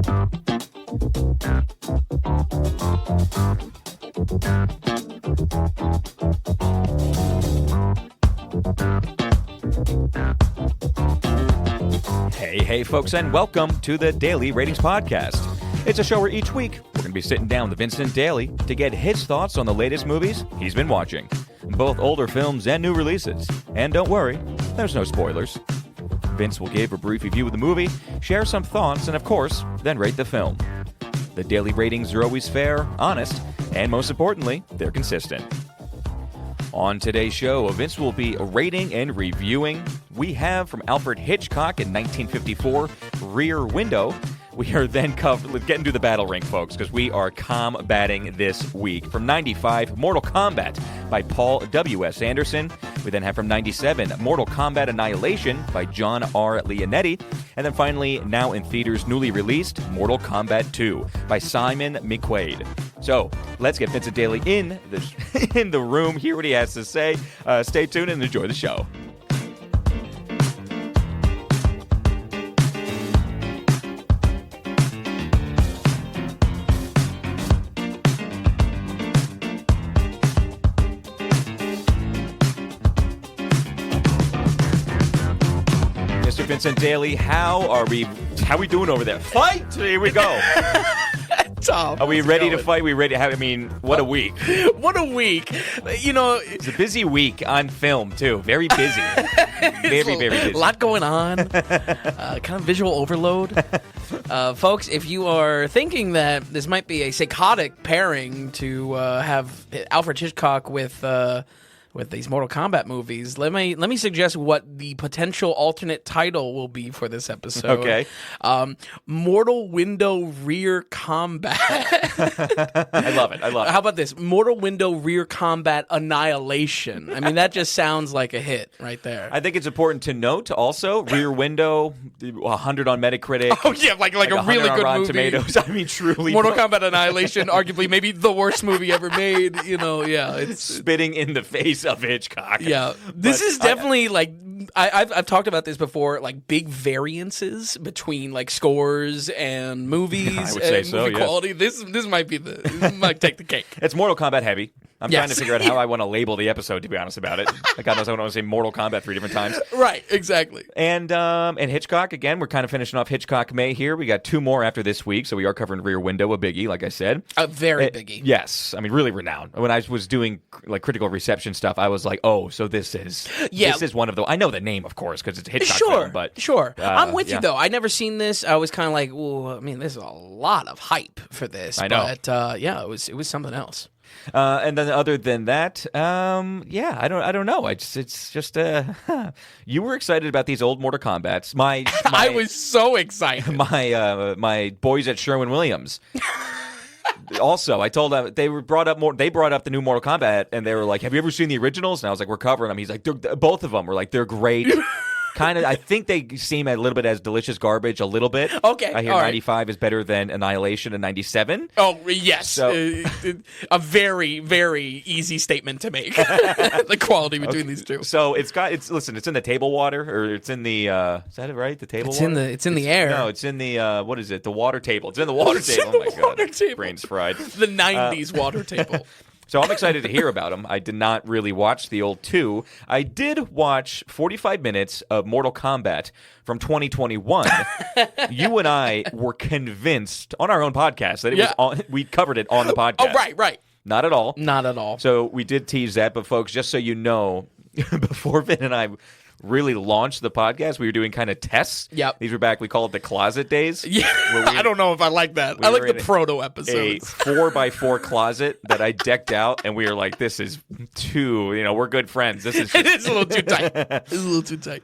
Hey, folks, and welcome to the Daily Ratings Podcast. It's a show where each week we're going to be sitting down with Vincent Daly to get his thoughts on the latest movies he's been watching, both older films and new releases. And don't worry, there's no spoilers. Vince will give a brief review of the movie, share some thoughts, and of course, then rate the film. The daily ratings are always fair, honest, and most importantly, they're consistent. On today's show, Vince will be rating and reviewing. We have from Alfred Hitchcock in 1954, Rear Window. We are then getting to the battle ring, folks, because we are combating this week. From 95, Mortal Kombat by Paul W.S. Anderson. We then have from 97, Mortal Kombat Annihilation by John R. Leonetti. And then finally, now in theaters, newly released, Mortal Kombat II by Simon McQuaid. So, let's get Vincent Daly in the room, hear what he has to say. Stay tuned and enjoy the show. Mr. Vincent Daly, how are we doing over there? Fight! Here we go. Tom, are we ready to fight? We ready? What a week! What a week! You know, it's a busy week on film too. Very busy. Very busy. A lot going on. Kind of visual overload. Folks, if you are thinking that this might be a psychotic pairing to have Alfred Hitchcock with these Mortal Kombat movies, let me suggest what the potential alternate title will be for this episode. Okay. Mortal Window Rear Combat. I love it. How about this? Mortal Window Rear Combat Annihilation. I mean, that just sounds like a hit right there. I think it's important to note also, Rear Window, 100 on Metacritic. Oh, yeah, like a really good Rotten movie. Tomatoes. I mean, truly. Mortal Kombat Annihilation, arguably maybe the worst movie ever made. You know, yeah. It's spitting in the face of Hitchcock. Yeah, this is definitely I've talked about this before, like big variances between like scores and movies. I would say and so. Movie yes. quality. This might take the cake. It's Mortal Kombat heavy. I'm Yes. trying to figure out how I want to label the episode, to be honest about it. God knows I want to say Mortal Kombat 3 different times. Right, exactly. And Hitchcock, again, we're kind of finishing off Hitchcock May here. We got two more after this week, so we are covering Rear Window, a biggie, like I said. A very biggie. Yes. I mean, really renowned. When I was doing like critical reception stuff, I was like, oh, so this is one of the... I know the name, of course, because it's a Hitchcock film, but... Sure. I'm with you, though. I never seen this. I was kind of like, well, I mean, there's a lot of hype for this. I know. But, it was something else. And then other than that, I don't know. It's just you were excited about these old Mortal Kombat's. I was so excited. My boys at Sherwin-Williams. Also, I told them they brought up the new Mortal Kombat, and they were like, "Have you ever seen the originals?" And I was like, "We're covering them." He's like, "Both of them." We're like, "They're great." Kind of, I think they seem a little bit as delicious garbage. A little bit. Okay, I hear all 95 is better than Annihilation and 97. Oh yes, So, a very very easy statement to make. The quality between these two. So it's in the table water, or it's in the is that it right? The table water? It's in the air. No, it's in the what is it? The water table. It's in the water table. In Oh my the water god, table. brains fried. The 90s water table. So I'm excited to hear about them. I did not really watch the old two. I did watch 45 minutes of Mortal Kombat from 2021. You and I were convinced on our own podcast that it was we covered it on the podcast. Oh, right. Not at all. Not at all. So we did tease that, but folks, just so you know, before Vin and I really launched the podcast, we were doing kind of tests. Yep. These were back, we call it the closet days. Yeah. I don't know if I like that. I like the proto A episodes. 4x4 closet that I decked out, and we were like, this is too, we're good friends. This is It is a little too tight. It's a little too tight.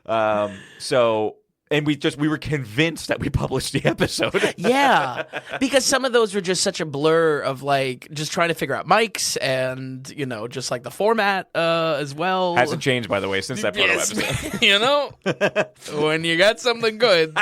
And we were convinced that we published the episode. Yeah, because some of those were just such a blur of like just trying to figure out mics and just like the format as well. Hasn't changed, by the way, since that proto episode. When you got something good.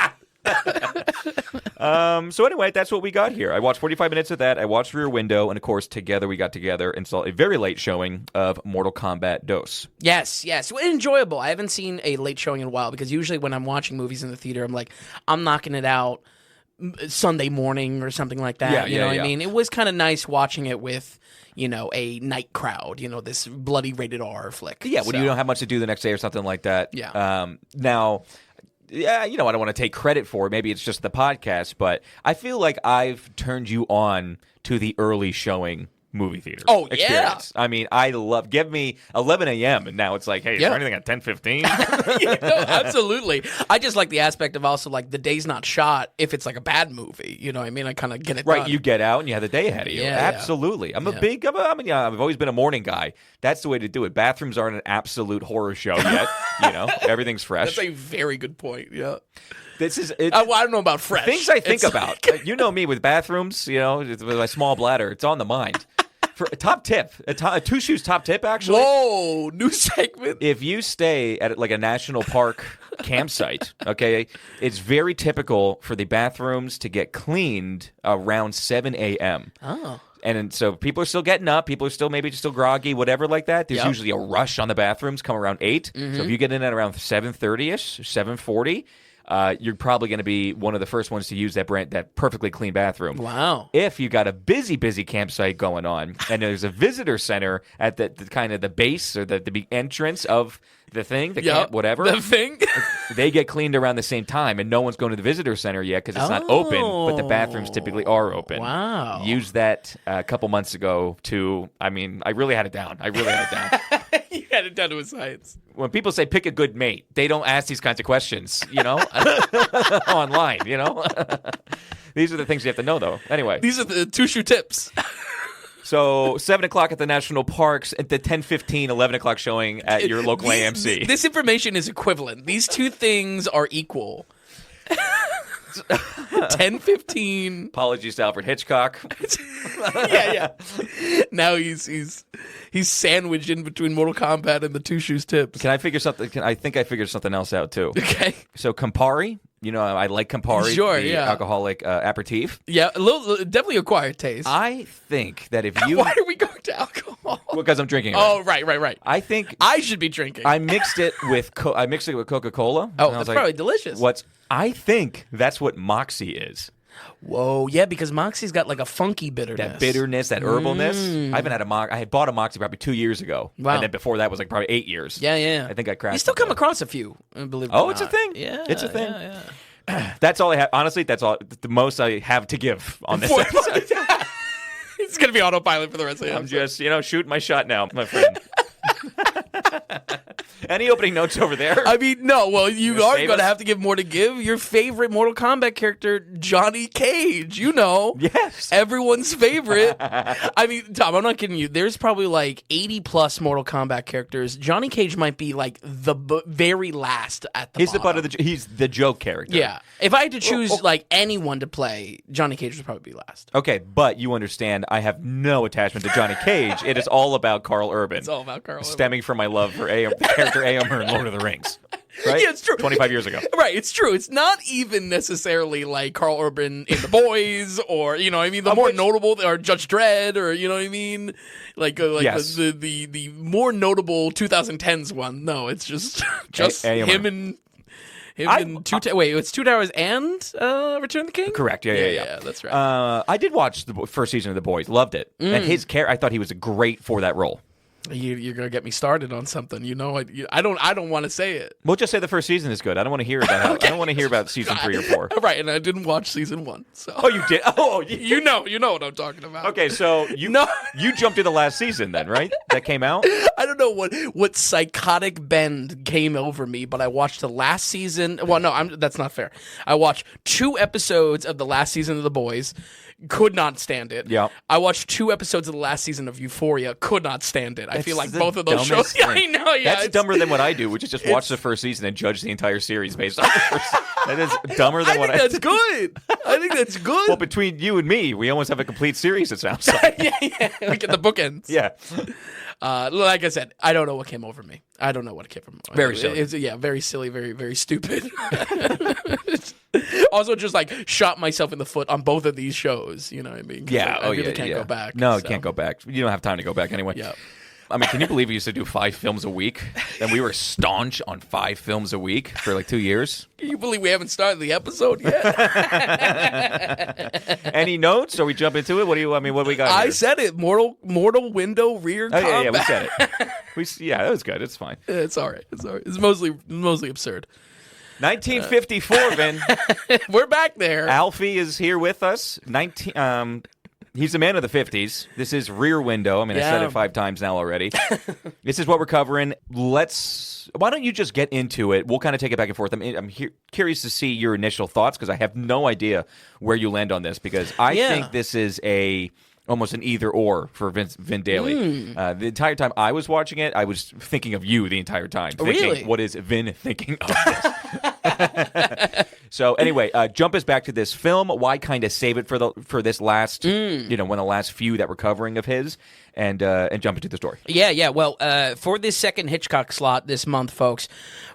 So anyway, that's what we got here. I watched 45 minutes of that. I watched Rear Window, and of course, together we got together and saw a very late showing of Mortal Kombat Dos. Yes. Well, enjoyable. I haven't seen a late showing in a while because usually when I'm watching movies in the theater, I'm like, I'm knocking it out Sunday morning or something like that. Yeah, you know what yeah. I mean? It was kind of nice watching it with, a night crowd, this bloody rated R flick. Yeah, when you don't have much to do the next day or something like that. Yeah. Now, I don't want to take credit for it. Maybe it's just the podcast, but I feel like I've turned you on to the early showing movie theater experience. I mean, give me 11 a.m. and now it's like, hey, is there anything at 10:15? Absolutely. I just like the aspect of also like the day's not shot if it's like a bad movie. You know what I mean? I kind of get it right, done. you get out and you have the day ahead of you. Yeah, absolutely. I'm I've always been a morning guy. That's the way to do it. Bathrooms aren't an absolute horror show yet. Everything's fresh. That's a very good point. Yeah. This is it. I don't know about fresh. Things I think about. You know me with bathrooms, with my small bladder, it's on the mind. For a top tip, a two shoes top tip, actually. Whoa, new segment. If you stay at like a national park campsite, okay, it's very typical for the bathrooms to get cleaned around 7 a.m. Oh. And so people are still getting up. People are still maybe still groggy, whatever like that. There's usually a rush on the bathrooms come around 8. Mm-hmm. So if you get in at around 7:30ish, 7:40, you're probably going to be one of the first ones to use that perfectly clean bathroom. Wow. If you got a busy campsite going on, and there's a visitor center at the kind of the base or the entrance of the thing, the camp, whatever. The thing? They get cleaned around the same time, and no one's going to the visitor center yet because it's not open, but the bathrooms typically are open. Wow. Used that a couple months ago I really had it down. You had it down to a science. When people say pick a good mate, they don't ask these kinds of questions, online, These are the things you have to know, though. Anyway. These are the two-shoe tips. So 7 o'clock at the national parks, at the 10:15, 11 o'clock showing at your local AMC. This information is equivalent. These two things are equal. 10:15. Apologies to Alfred Hitchcock. Yeah. Now he's sandwiched in between Mortal Kombat and the two shoes tips. Can I figure something? I think I figured something else out too. Okay. So Campari. I like Campari. Sure, the yeah. alcoholic aperitif. Yeah, definitely acquired taste. I think that if you Why are we going to alcohol? because I'm drinking. Oh, right. I think I should be drinking. I mixed it with Coca-Cola. Oh, that's probably delicious. I think that's what Moxie is. Whoa, yeah, because Moxie's got like a funky bitterness. That bitterness, that herbalness. I haven't had I had bought a Moxie probably 2 years ago. Wow. And then before that was like probably 8 years. Yeah. I think I crashed. You still come across a few, believe it or Oh, not. it's a thing. Yeah. It's a thing. Yeah. That's all I have. Honestly, that's all the most I have to give on this episode. It's going to be autopilot for the rest of the I'm episode. just, shooting my shot now, my friend. Any opening notes over there? I mean, no. Well, you are save going to us? have to give more to give. Your favorite Mortal Kombat character, Johnny Cage. Yes. Everyone's favorite. I mean, Tom, I'm not kidding you. There's probably like 80 plus Mortal Kombat characters. Johnny Cage might be like the very last at the He's the bottom. butt of he's the joke character. Yeah. If I had to choose like anyone to play, Johnny Cage would probably be last. Okay, but you understand, I have no attachment to Johnny Cage. It is all about Carl Urban. It's all about Carl Urban. Stemming from my love for the character Éomer in Lord of the Rings. Right? Yeah, it's true. 25 years ago. Right, it's true. It's not even necessarily like Carl Urban in The Boys or, the more notable are Judge Dredd or, you know what I mean? Yes. the more notable 2010s one. No, it's just him and... Wait, it's Two Towers and Return of the King? Correct. Yeah. That's right. I did watch the first season of The Boys. Loved it. And his character, I thought he was great for that role. You're gonna get me started on something. I don't want to say it. We'll just say the first season is good. I don't want to hear about I don't want to hear about season 3 or 4. Right, and I didn't watch season 1. So. Oh, you did? Oh, you know what I'm talking about. Okay, so you jumped to the last season then, right? That came out? I don't know what psychotic bend came over me, but I watched the last season. Well, no, that's not fair. I watched 2 episodes of the last season of The Boys. Could not stand it. Yeah. I watched 2 episodes of the last season of Euphoria. Could not stand it. I feel like both of those shows. Thing. I know. Yeah, that's dumber than what I do, which is just watch the first season and judge the entire series based on the first. That is dumber than what I. That's good. I think that's good. Well, between you and me, we almost have a complete series. It sounds like. yeah. We get the bookends. Yeah. Like I said, I don't know what came over me. I don't know what came over me. Very silly. Very silly, very, very stupid. Also, just like shot myself in the foot on both of these shows. You know what I mean? Yeah. I really can't go back. No, you can't go back. You don't have time to go back anyway. Yeah. I mean, can you believe we used to do 5 films a week? And we were staunch on 5 films a week for like 2 years? Can you believe we haven't started the episode yet? Any notes? Or we jump into it? What do we got I here? said it. Mortal window rear combat. Yeah, we said it. Yeah, that was good. It's fine. It's all right. It's mostly absurd. 1954, Vin. We're back there. Alfie is here with us. He's a man of the 50s. This is Rear Window. I mean, I said it 5 times now already. This is what we're covering. Why don't you just get into it? We'll kind of take it back and forth. I'm curious to see your initial thoughts because I have no idea where you land on this because I think this is almost an either-or for Vin Daly. The entire time I was watching it, I was thinking of you the entire time. Really? What is Vin thinking of this? So anyway, jump us back to this film. Why kind of save it for this last, one of the last few that we're covering of his, and jump into the story. Yeah. Well, for this second Hitchcock slot this month, folks,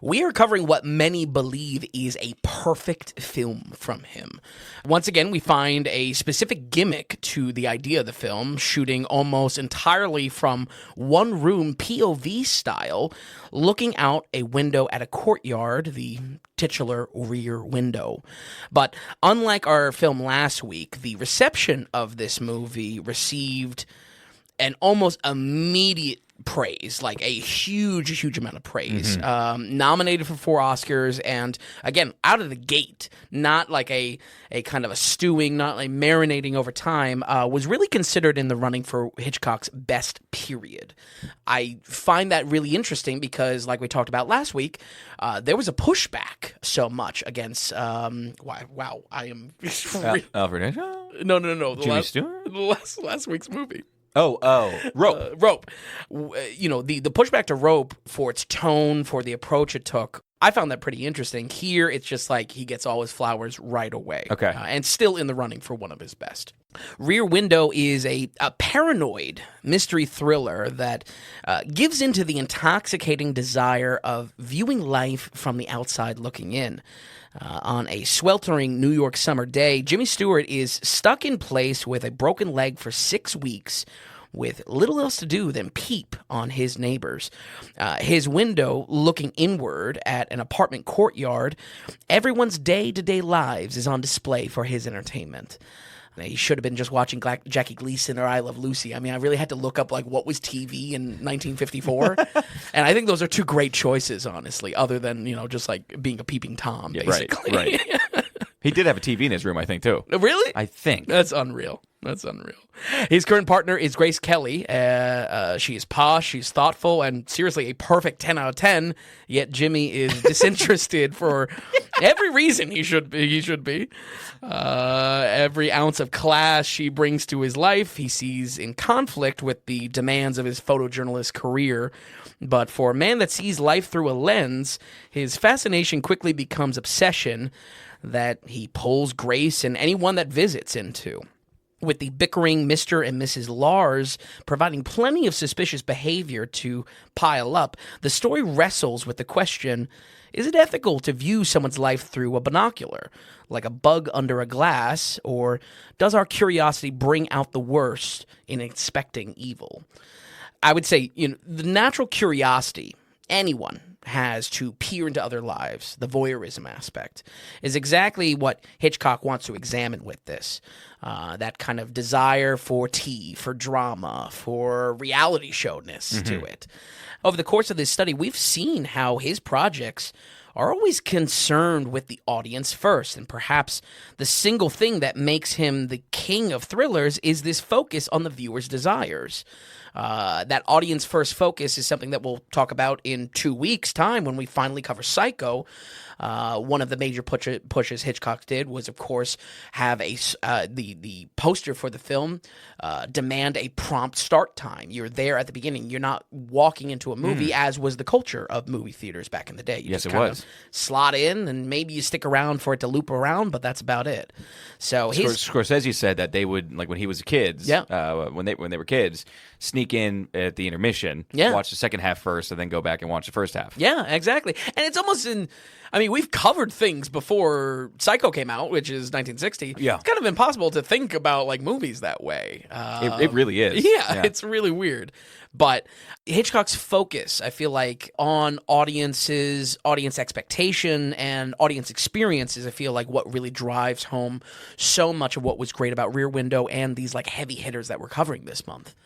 we are covering what many believe is a perfect film from him. Once again, we find a specific gimmick to the idea of the film, shooting almost entirely from one-room POV style, looking out a window at a courtyard, the titular Rear Window. But unlike our film last week, the reception of this movie received an almost immediate praise, like a huge amount of praise. Nominated for 4 Oscars, and again, out of the gate, not like a kind of a stewing, not like marinating over time, was really considered in the running for Hitchcock's best period. I find that really interesting because, like we talked about last week, there was a pushback so much against, wow, I am... Alfred Hitchcock? No. Jimmy Stewart? Last week's movie. Rope. Rope. The pushback to Rope for its tone, for the approach it took, I found that pretty interesting. Here, it's just like he gets all his flowers right away. Okay. And still in the running for one of his best. Rear Window is a paranoid mystery thriller that gives into the intoxicating desire of viewing life from the outside looking in. On a sweltering New York summer day, Jimmy Stewart is stuck in place with a broken leg for 6 weeks with little else to do than peep on his neighbors. His window, looking inward at an apartment courtyard, everyone's day-to-day lives is on display for his entertainment. He should have been just watching Jackie Gleason or I Love Lucy. I mean, I really had to look up like what was TV in 1954, and I think those are 2 great choices, honestly. Other than just like being a peeping Tom, basically. Right. He did have a TV in his room, I think, too. Really? I think. That's unreal. His current partner is Grace Kelly. She is posh, she's thoughtful, and seriously a perfect 10 out of 10, yet Jimmy is disinterested for every reason he should be. Every ounce of class she brings to his life, he sees in conflict with the demands of his photojournalist career. But for a man that sees life through a lens, his fascination quickly becomes obsession that he pulls Grace and anyone that visits into. With the bickering Mr. and Mrs. Lars providing plenty of suspicious behavior to pile up, the story wrestles with the question, is it ethical to view someone's life through a binocular, like a bug under a glass, or does our curiosity bring out the worst in expecting evil? I would say, the natural curiosity anyone has to peer into other lives, the voyeurism aspect, is exactly what Hitchcock wants to examine with this. That kind of desire for tea, for drama, for reality showness to it. Over the course of this study, we've seen how his projects are always concerned with the audience first, and perhaps the single thing that makes him the king of thrillers is this focus on the viewer's desires. That audience-first focus is something that we'll talk about in 2 weeks' time when we finally cover Psycho. One of the major pushes Hitchcock did was, of course, have the poster for the film demand a prompt start time. You're there at the beginning. You're not walking into a movie, as was the culture of movie theaters back in the day. You yes, just it was. Slot in, and maybe you stick around for it to loop around, but that's about it. So Scorsese said that they would, like when he was kids, when they were kids, sneak sneak in at the intermission, watch the second half first, and then go back and watch the first half. Yeah, exactly. And it's almost we've covered things before Psycho came out, which is 1960. Yeah. It's kind of impossible to think about like movies that way. It really is. Yeah, it's really weird. But Hitchcock's focus, I feel like, on audience expectation and audience experiences, I feel like what really drives home so much of what was great about Rear Window and these like heavy hitters that we're covering this month.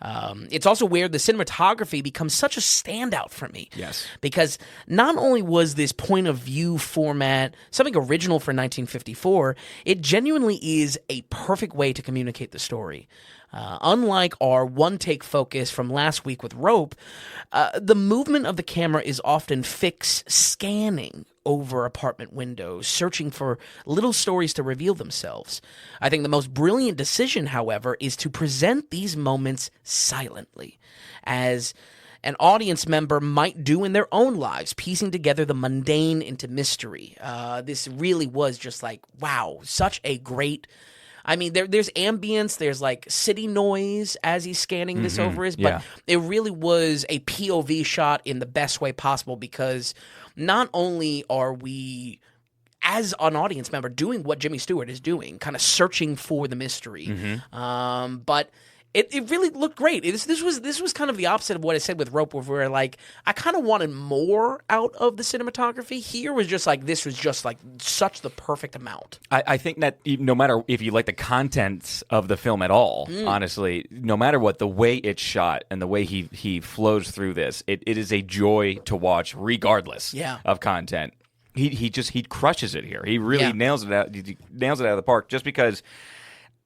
It's also where the cinematography becomes such a standout for me. Yes. Because not only was this point of view format something original for 1954, it genuinely is a perfect way to communicate the story. Unlike our one-take focus from last week with Rope, the movement of the camera is often fixed, scanning over apartment windows, searching for little stories to reveal themselves. I think the most brilliant decision, however, is to present these moments silently, as an audience member might do in their own lives, piecing together the mundane into mystery. This really was just like, wow, such a great... I mean, there's ambience, there's like city noise as he's scanning this over his, but it really was a POV shot in the best way possible, because not only are we, as an audience member, doing what Jimmy Stewart is doing, kind of searching for the mystery, but it really looked great. This was kind of the opposite of what I said with Rope, where like I kind of wanted more out of the cinematography. Here was just like this was just like such the perfect amount. I think that no matter if you like the contents of the film at all, honestly, no matter what, the way it's shot and the way he flows through this, it is a joy to watch, regardless of content. He crushes it here. He really nails it out. He nails it out of the park, just because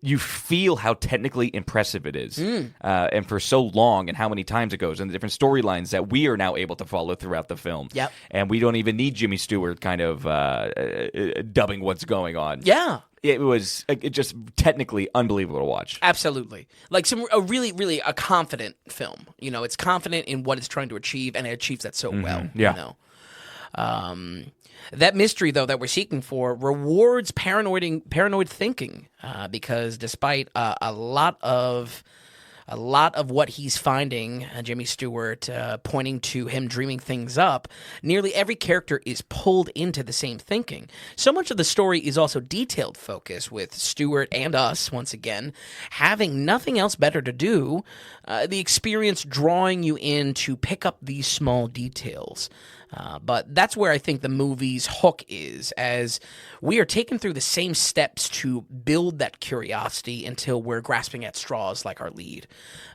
you feel how technically impressive it is, and for so long, and how many times it goes, and the different storylines that we are now able to follow throughout the film. Yep. And we don't even need Jimmy Stewart kind of dubbing what's going on. Yeah. It was just technically unbelievable to watch. Absolutely. Like a really a confident film. You know, it's confident in what it's trying to achieve, and it achieves that so well. Yeah. You know? That mystery, though, that we're seeking for rewards paranoid thinking, because despite a lot of what he's finding, Jimmy Stewart pointing to him dreaming things up, nearly every character is pulled into the same thinking. So much of the story is also detailed focus, with Stewart and us, once again, having nothing else better to do, the experience drawing you in to pick up these small details. But that's where I think the movie's hook is, as we are taken through the same steps to build that curiosity until we're grasping at straws like our lead.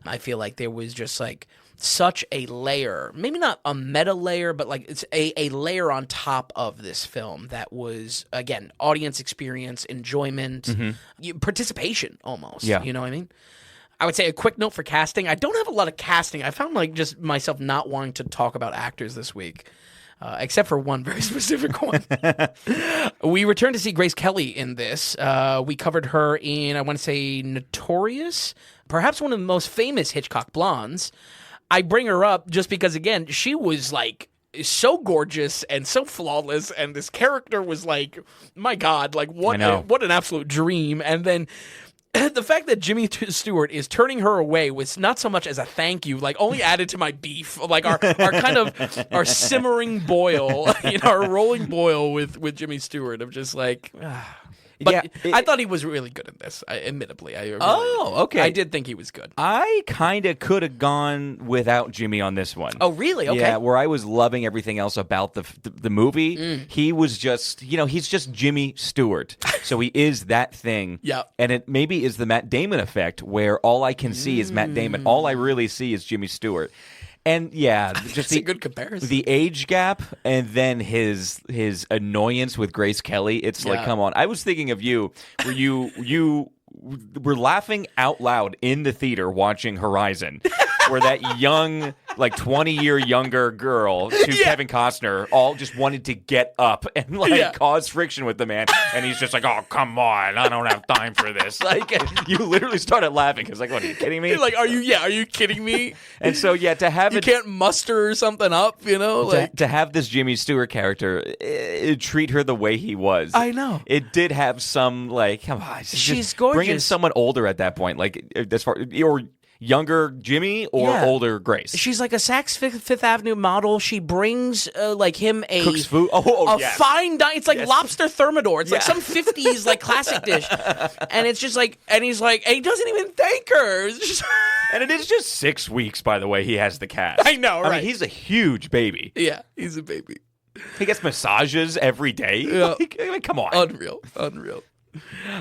I feel like there was just like such a layer, maybe not a meta layer, but like it's a layer on top of this film that was, again, audience experience, enjoyment, participation almost. Yeah. You know what I mean? I would say a quick note for casting. I don't have a lot of casting. I found like just myself not wanting to talk about actors this week, except for one very specific one. We returned to see Grace Kelly in this. We covered her in, I want to say, Notorious, perhaps one of the most famous Hitchcock blondes. I bring her up just because, again, she was like so gorgeous and so flawless, and this character was like, my God, like what an absolute dream. And then the fact that Jimmy Stewart is turning her away was not so much as a thank you, like only added to my beef, like our kind of our simmering boil, our rolling boil with Jimmy Stewart of just like. But I thought he was really good in this, admittedly. Okay. I did think he was good. I kind of could have gone without Jimmy on this one. Oh, really? Okay. Yeah, where I was loving everything else about the movie, he was just, he's just Jimmy Stewart. So he is that thing. Yeah. And it maybe is the Matt Damon effect, where all I can see is Matt Damon. All I really see is Jimmy Stewart. And yeah, just a good comparison. The age gap, and then his annoyance with Grace Kelly. It's like, come on. I was thinking of you, where you were laughing out loud in the theater watching Horizon, where that young, like 20-year younger girl to Kevin Costner all just wanted to get up and cause friction with the man, and he's just like, oh, come on, I don't have time for this. Like, you literally started laughing. It's like, what, are you kidding me? You're like, are you kidding me? And so, to have you can't muster something up, to have this Jimmy Stewart character treat her the way he was. I know. It did have some, like, come on. She's gorgeous. Bring in someone older at that point, like, as far, or younger Jimmy or Yeah. older Grace? She's like a Saks Fifth Avenue model. She brings like him a Cooks food. Oh, yes. fine dine. It's like Yes. lobster thermidor. It's like Yeah. some 50s like classic dish. And it's just like, and he's like, and he doesn't even thank her. It's just And it is just 6 weeks, by the way, he has the cat. I know, I right? mean, he's a huge baby. Yeah, he's a baby. He gets massages every day. Yeah. Like, I mean, come on. Unreal.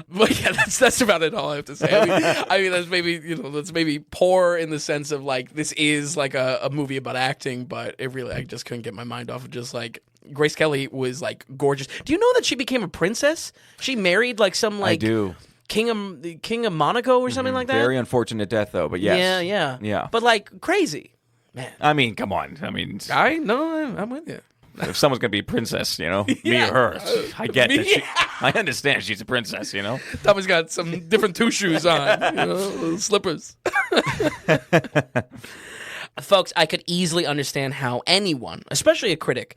But yeah, that's about it. All I have to say. I mean, that's maybe poor in the sense of like this is like a movie about acting, but it really I just couldn't get my mind off of just like Grace Kelly was like gorgeous. Do you know that she became a princess? She married like some like I do. King of Monaco or something like that. Very unfortunate death, though, but yes. Yeah. But like crazy, man. I mean, come on. I mean, I know. I'm with you. if someo's going to be a princess, me or her, I get that. I understand she's a princess, Tommy's got some different two shoes on, little slippers. Folks, I could easily understand how anyone, especially a critic,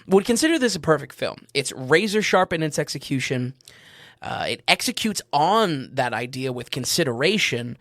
would consider this a perfect film. It's razor sharp in its execution. It executes on that idea with consideration,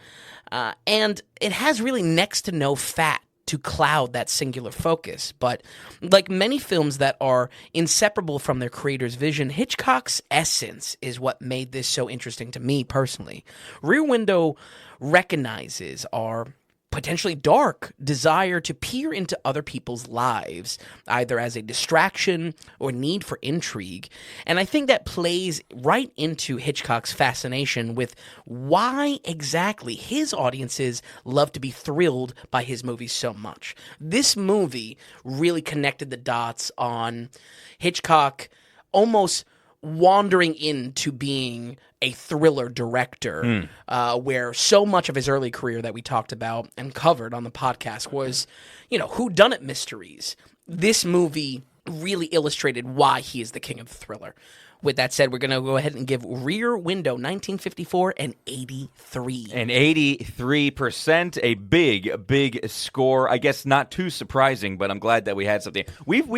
and it has really next to no fat to cloud that singular focus. But like many films that are inseparable from their creator's vision, Hitchcock's essence is what made this so interesting to me personally. Rear Window recognizes our potentially dark desire to peer into other people's lives, either as a distraction or need for intrigue. And I think that plays right into Hitchcock's fascination with why exactly his audiences love to be thrilled by his movies so much. This movie really connected the dots on Hitchcock almost wandering into being a thriller director, where so much of his early career that we talked about and covered on the podcast was, whodunit mysteries. This movie really illustrated why he is the king of the thriller. With that said, we're going to go ahead and give Rear Window 1954 an 83. An 83%, a big score. I guess not too surprising, but I'm glad that we had something. We've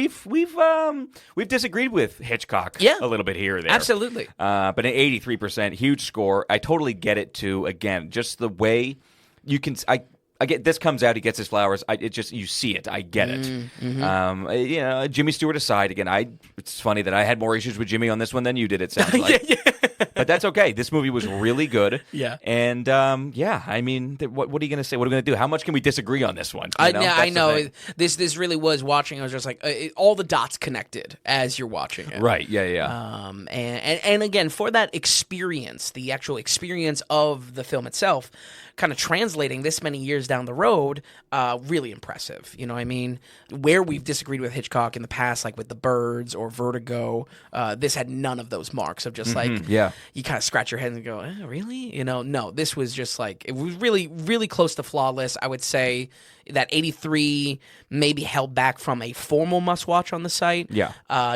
disagreed with Hitchcock a little bit here or there. Absolutely. But an 83%, huge score. I totally get it too. Again, just the way you can. I get this comes out. He gets his flowers. You see it. I get it. Mm-hmm. Jimmy Stewart aside. Again, it's funny that I had more issues with Jimmy on this one than you did. It sounds like. But that's okay. This movie was really good. Yeah. And I mean, what are you going to say? What are we going to do? How much can we disagree on this one? I know. This really was watching. I was just like all the dots connected as you're watching it. Right. Yeah. And again, for that experience, the actual experience of the film itself, kind of translating this many years down the road, really impressive. You know what I mean? Where we've disagreed with Hitchcock in the past, like with The Birds or Vertigo, this had none of those marks of just you kind of scratch your head and go, really? No, this was just like, it was really, really close to flawless. I would say that 83 maybe held back from a formal must-watch on the site. Yeah.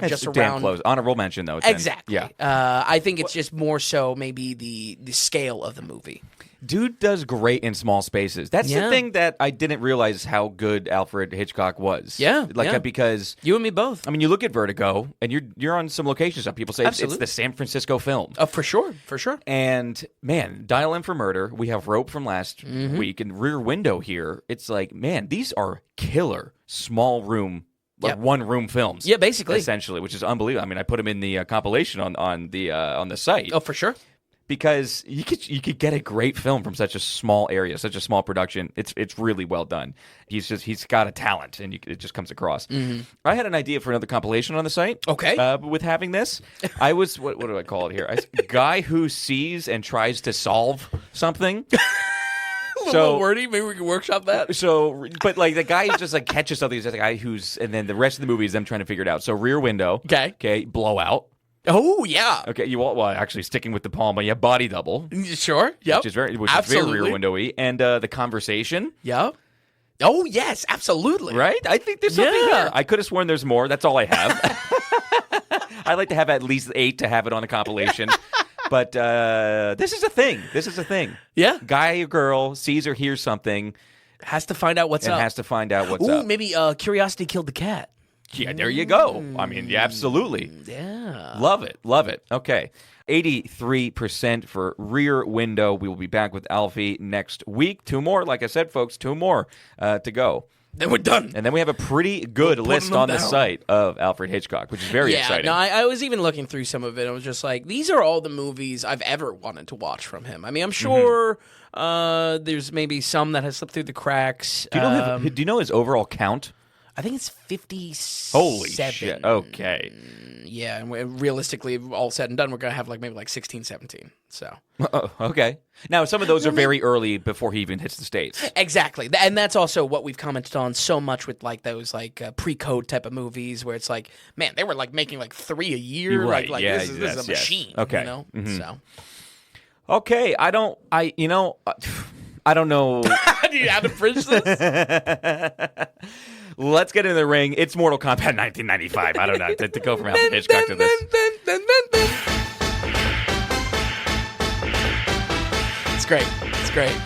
Just damn around... close. Honorable mention, though. Exactly. Yeah. I think it's just more so maybe the scale of the movie. Dude does great in small spaces. That's the thing that I didn't realize how good Alfred Hitchcock was. Yeah. Because you and me both. I mean, you look at Vertigo, and you're on some locations. Some people say it's the San Francisco film. For sure. And man, Dial M for Murder. We have Rope from last week, and Rear Window here. It's like, man, these are killer small room. One room films. Yeah, basically. Essentially, which is unbelievable. I mean, I put them in the compilation on the site. Oh, for sure. Because you could get a great film from such a small area, such a small production. It's really well done. He's got a talent, and it just comes across. Mm-hmm. I had an idea for another compilation on the site. Okay. With having this, I was what do I call it here? Guy who sees and tries to solve something. A little wordy. Maybe we can workshop that. So, but like the guy who just like catches something. Is the guy and then the rest of the movie is them trying to figure it out. So Rear Window. Okay. Blowout. Oh yeah. Okay, actually sticking with the palm, but Body Double. Sure. Yep. Which is very Rear Window-y, and The Conversation. Yep. Oh yes, absolutely. Right? I think there's something there. I could have sworn there's more. That's all I have. I like to have at least 8 to have it on a compilation. But this is a thing. Yeah. Guy or girl sees or hears something, has to find out what's up. Has to find out what's up. Maybe Curiosity Killed the Cat. Yeah, there you go. I mean, absolutely. Yeah. Love it. Okay. 83% for Rear Window. We will be back with Alfie next week. 2 more, like I said, folks, 2 more to go. Then we're done. And then we have a pretty good list on the site of Alfred Hitchcock, which is very exciting. No, I was even looking through some of it. I was just like, these are all the movies I've ever wanted to watch from him. I mean, I'm sure there's maybe some that has slipped through the cracks. Do you know his overall count? I think it's 57. Holy shit. Okay. Yeah, and realistically, all said and done, we're going to have maybe 16, 17. So. Oh, okay. Now, some of those are very early before he even hits the States. Exactly. And that's also what we've commented on so much with those pre-code type of movies where it's like, man, they were making 3 a year. You're right. This is a machine. Okay. You know? Mm-hmm. So. Okay. I don't know. Do you have to bridge this? Let's get into the ring. It's Mortal Kombat 1995. I don't know. To go from Alfred Hitchcock to this. It's great. It's great.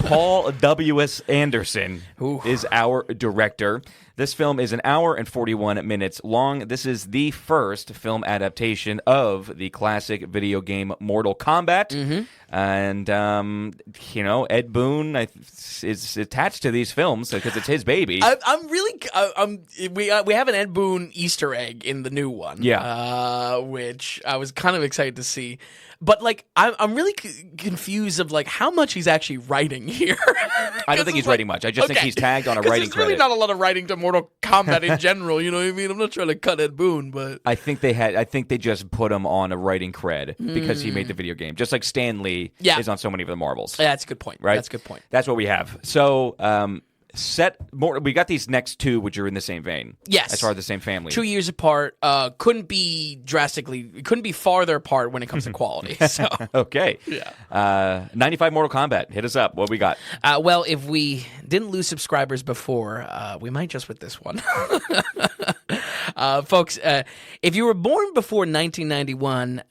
Paul W.S. Anderson is our director. This film is an hour and 41 minutes long. This is the first film adaptation of the classic video game Mortal Kombat. Mm-hmm. And, Ed Boon is attached to these films because it's his baby. We have an Ed Boon Easter egg in the new one. Yeah. Which I was kind of excited to see. But I'm really confused of how much he's actually writing here. I don't think he's writing much. I just think he's tagged on a writing credit. There's really not a lot of writing to Mortal Kombat in general. You know what I mean? I'm not trying to cut Ed Boon, but I think they just put him on a writing cred because he made the video game, just like Stan Lee is on so many of the Marvels. Yeah, that's a good point. Right? That's a good point. That's what we have. So. We got these next 2, which are in the same vein. Yes, as far as the same family. 2 years apart. Couldn't be farther apart when it comes to quality. So okay, yeah. 95 Mortal Kombat. Hit us up. What we got? Well, if we didn't lose subscribers before, we might just with this one. Folks, if you were born before 1991,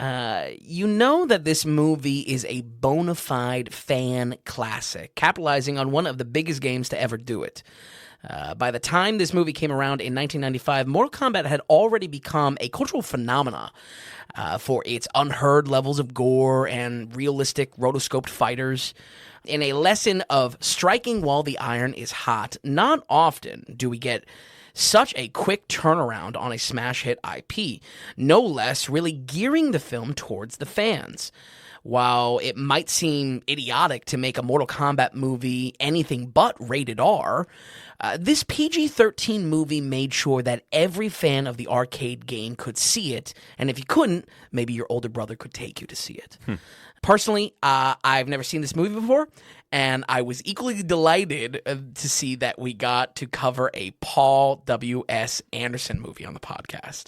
you know that this movie is a bona fide fan classic, capitalizing on one of the biggest games to ever do it. By the time this movie came around in 1995, Mortal Kombat had already become a cultural phenomena for its unheard levels of gore and realistic rotoscoped fighters. In a lesson of striking while the iron is hot, not often do we get such a quick turnaround on a smash hit IP, no less really gearing the film towards the fans. While it might seem idiotic to make a Mortal Kombat movie anything but rated R, this PG-13 movie made sure that every fan of the arcade game could see it, and if you couldn't, maybe your older brother could take you to see it. Personally, I've never seen this movie before, and I was equally delighted to see that we got to cover a Paul W.S. Anderson movie on the podcast.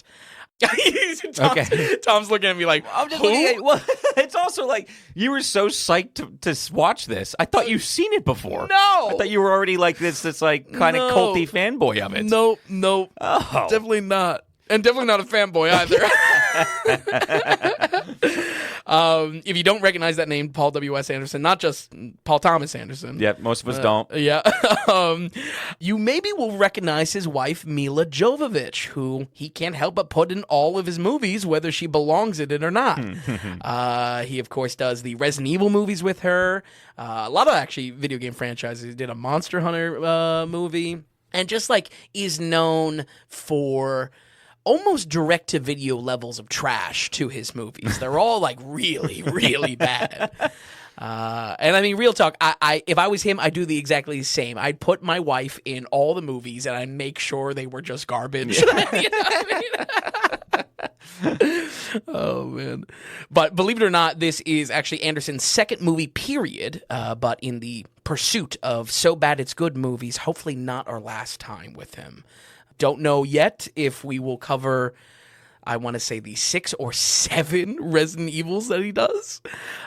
Tom's looking at me like, I'm just looking at, well, it's also like you were so psyched to watch this. I thought you've seen it before. No, I thought you were already like this kind of culty fanboy of it. Nope. Oh. Definitely not. And definitely not a fanboy either. If you don't recognize that name, Paul W.S. Anderson, not just Paul Thomas Anderson. Yep, most of us don't. Yeah. You maybe will recognize his wife, Mila Jovovich, who he can't help but put in all of his movies, whether she belongs in it or not. He, of course, does the Resident Evil movies with her. A lot of, actually, video game franchises. He did a Monster Hunter movie. And just, is known for almost direct-to-video levels of trash to his movies. They're all, really, really bad. And I mean, real talk, I if I was him, I'd do the exactly the same. I'd put my wife in all the movies, and I'd make sure they were just garbage. You know what I mean? Oh, man. But believe it or not, this is actually Anderson's second movie, period. But in the pursuit of so bad it's good movies, hopefully not our last time with him. Don't know yet if we will cover, I want to say, the 6 or 7 Resident Evils that he does.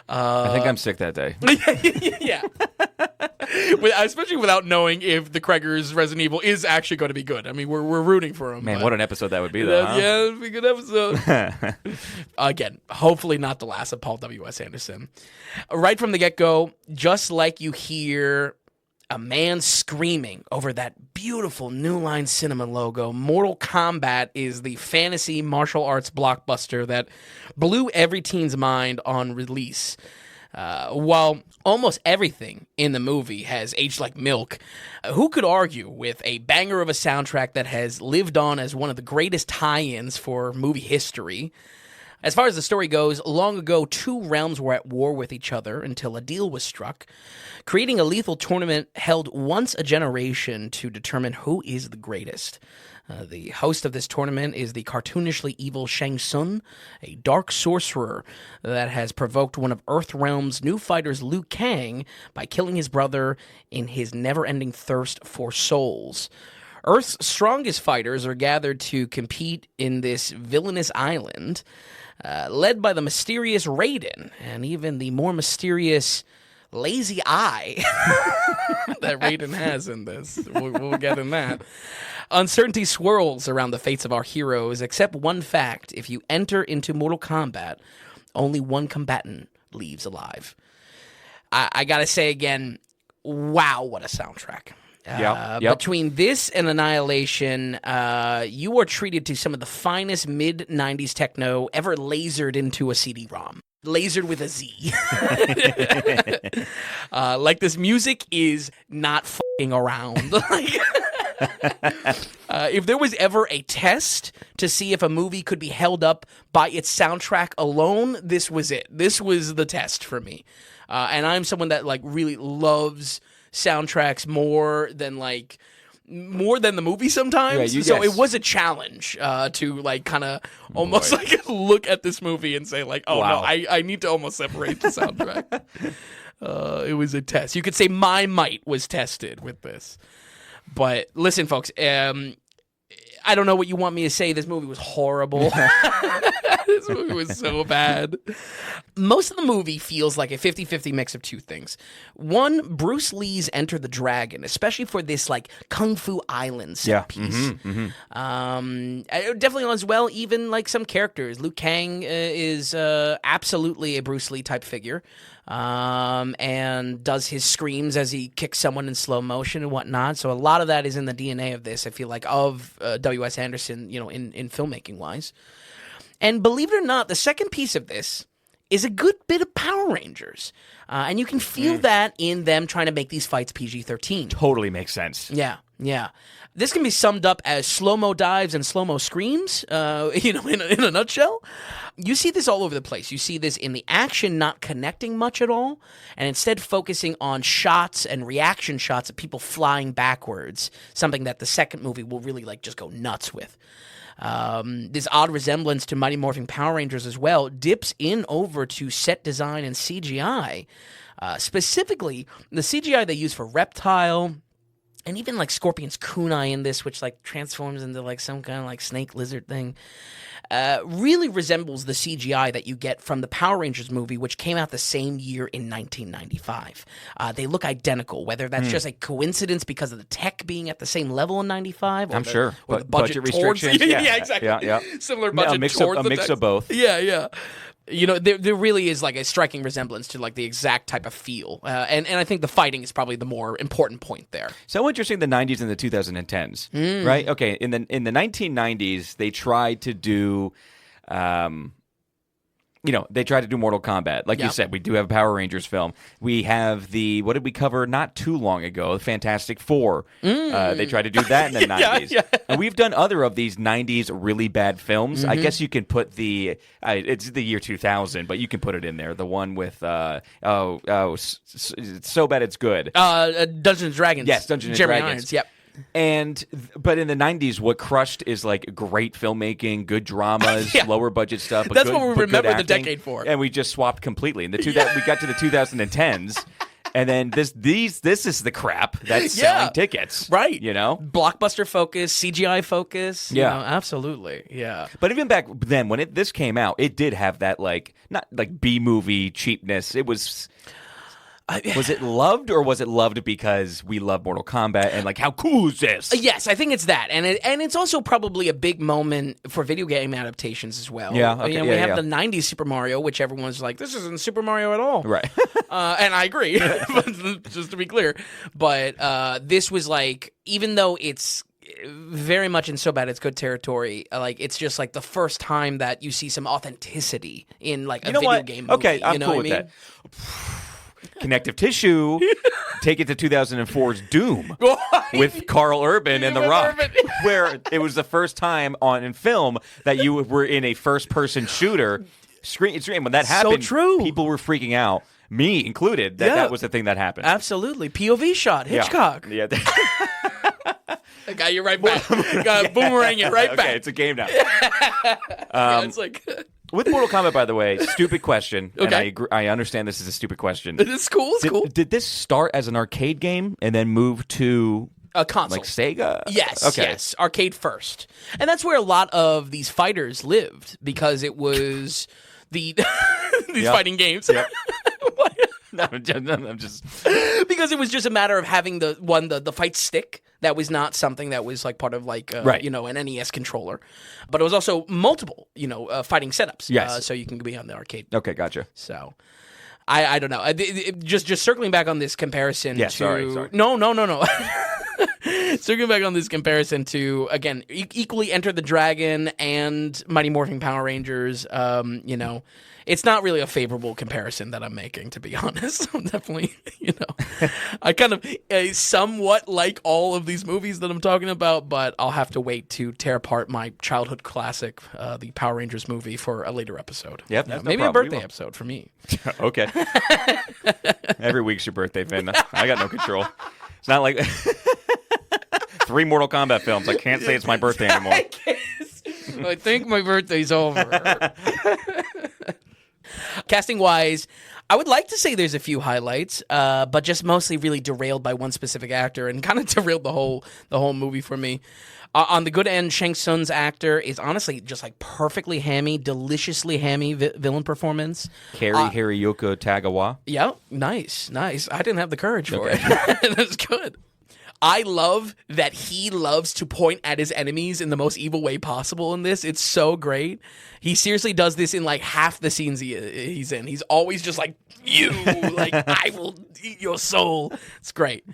I think I'm sick that day. Yeah. Especially without knowing if the Kreger's Resident Evil is actually going to be good. I mean, we're rooting for him. Man, what an episode that would be, though. Huh? Yeah, it would be a good episode. Again, hopefully not the last of Paul W.S. Anderson. Right from the get-go, just like you hear a man screaming over that beautiful New Line Cinema logo. Mortal Kombat is the fantasy martial arts blockbuster that blew every teen's mind on release. While almost everything in the movie has aged like milk, who could argue with a banger of a soundtrack that has lived on as one of the greatest tie-ins for movie history? As far as the story goes, long ago, two realms were at war with each other until a deal was struck, creating a lethal tournament held once a generation to determine who is the greatest. The host of this tournament is the cartoonishly evil Shang Tsung, a dark sorcerer that has provoked one of Earthrealm's new fighters, Liu Kang, by killing his brother in his never-ending thirst for souls. Earth's strongest fighters are gathered to compete in this villainous island, led by the mysterious Raiden, and even the more mysterious lazy eye that Raiden has in this. We'll get in that. Uncertainty swirls around the fates of our heroes, except one fact. If you enter into Mortal Kombat, only one combatant leaves alive. I gotta say again, wow, what a soundtrack. Yep. Between this and Annihilation, you are treated to some of the finest mid-90s techno ever lasered into a CD-ROM. Lasered with a Z. Like, this music is not f***ing around. If there was ever a test to see if a movie could be held up by its soundtrack alone, this was it. This was the test for me. And I'm someone that, like, really loves soundtracks more than the movie sometimes. Yeah, so it was a challenge to like kind of almost like look at this movie and say like, oh wow. no, I need to almost separate the soundtrack. It was a test. You could say my might was tested with this. But listen, folks, I don't know what you want me to say. This movie was horrible. This movie was so bad. Most of the movie feels like a 50-50 mix of two things. One, Bruce Lee's Enter the Dragon, especially for this like Kung Fu Island set piece. Definitely as well, even like some characters. Liu Kang is absolutely a Bruce Lee type figure. And does his screams as he kicks someone in slow motion and whatnot. So a lot of that is in the DNA of this, I feel like, of W.S. Anderson, in filmmaking wise. And believe it or not, the second piece of this is a good bit of Power Rangers. And you can feel that in them trying to make these fights PG-13. Totally makes sense. Yeah. This can be summed up as slow-mo dives and slow-mo screams, in a nutshell. You see this all over the place. You see this in the action not connecting much at all, and instead focusing on shots and reaction shots of people flying backwards, something that the second movie will really just go nuts with. This odd resemblance to Mighty Morphin Power Rangers as well dips in over to set design and CGI. Specifically, the CGI they use for Reptile, and even Scorpion's kunai in this, which transforms into some kind of snake lizard thing, really resembles the CGI that you get from the Power Rangers movie, which came out the same year in 1995. They look identical, whether that's just a coincidence because of the tech being at the same level in 95. I'm sure. Or the budget restrictions. Yeah, exactly. Yeah. Similar budget a mix of both. Yeah. There really is a striking resemblance to the exact type of feel, and I think the fighting is probably the more important point there. So interesting, the 90s and the 2010s, right? Okay, in the 1990s, they tried to do, they tried to do Mortal Kombat. Like you said, we do have a Power Rangers film. We have what did we cover not too long ago? Fantastic Four. They tried to do that in the 90s. Yeah. And we've done other of these 90s really bad films. I guess you can put it's the year 2000, but you can put it in there. The one with, it's so bad it's good. Dungeons and Dragons. Yes, Dungeons and Jeremy Dragons. Irons, yep. But in the 90s, what crushed is great filmmaking, good dramas, lower budget stuff. That's what we remember the decade for. And we just swapped completely. In we got to the 2010s, and then this is the crap that's selling tickets, right? Blockbuster focus, CGI focus. Absolutely, yeah. But even back then, when this came out, it did have that not B movie cheapness. It was. Was it loved, or was it loved because we love Mortal Kombat and like, how cool is this? Yes, I think it's that, and it's also probably a big moment for video game adaptations as well. Yeah, okay, we have the '90s Super Mario, which everyone's like, this isn't Super Mario at all, Right? And I agree, just to be clear. But this was like, even though it's very much in so bad it's good territory, like it's just like the first time that you see some authenticity in like a video game movie. Okay, I'm you know cool what with I mean? that. Connective Tissue, take it to 2004's Doom with Carl Urban and The Rock, where it was the first time in film that you were in a first-person shooter. When that happened, true. People were freaking out, me included, that was the thing that happened. Absolutely. POV shot, Hitchcock. Yeah. I got you right back. Got boomerang it right back. Okay, it's a game now. It's like... With Mortal Kombat, by the way, stupid question. Okay. And I agree, I understand this is a stupid question. It's cool. It's cool. Did this start as an arcade game and then move to a console, like Sega? Yes, okay. yes, arcade first, and that's where a lot of these fighters lived because it was these fighting games. Yep. No, I'm just because it was just a matter of having the fight stick. That was not something that was like part of like right. an NES controller, but it was also multiple fighting setups. Yes, so you can be on the arcade. Okay, gotcha. So. I don't know. Just circling back on this comparison. Yeah, to... sorry. No. Circling back on this comparison to, again, equally Enter the Dragon and Mighty Morphin Power Rangers. It's not really a favorable comparison that I'm making, to be honest. I'm definitely, I kind of somewhat like all of these movies that I'm talking about, but I'll have to wait to tear apart my childhood classic, the Power Rangers movie, for a later episode. Yep, maybe a birthday episode for me. Okay. Every week's your birthday, Finn. I got no control. It's not like 3 Mortal Kombat films. I can't say it's my birthday anymore. I think my birthday's over. Casting-wise, I would like to say there's a few highlights, but just mostly really derailed by one specific actor and kind of derailed the whole movie for me. On the good end, Shang Tsung's actor is honestly just like perfectly hammy, deliciously hammy villain performance. Carrie Hiroyuki Tagawa. Yeah, nice. I didn't have the courage for it. That's good. I love that he loves to point at his enemies in the most evil way possible in this. It's so great. He seriously does this in like half the scenes he's in. He's always just like, you, like, I will eat your soul. It's great.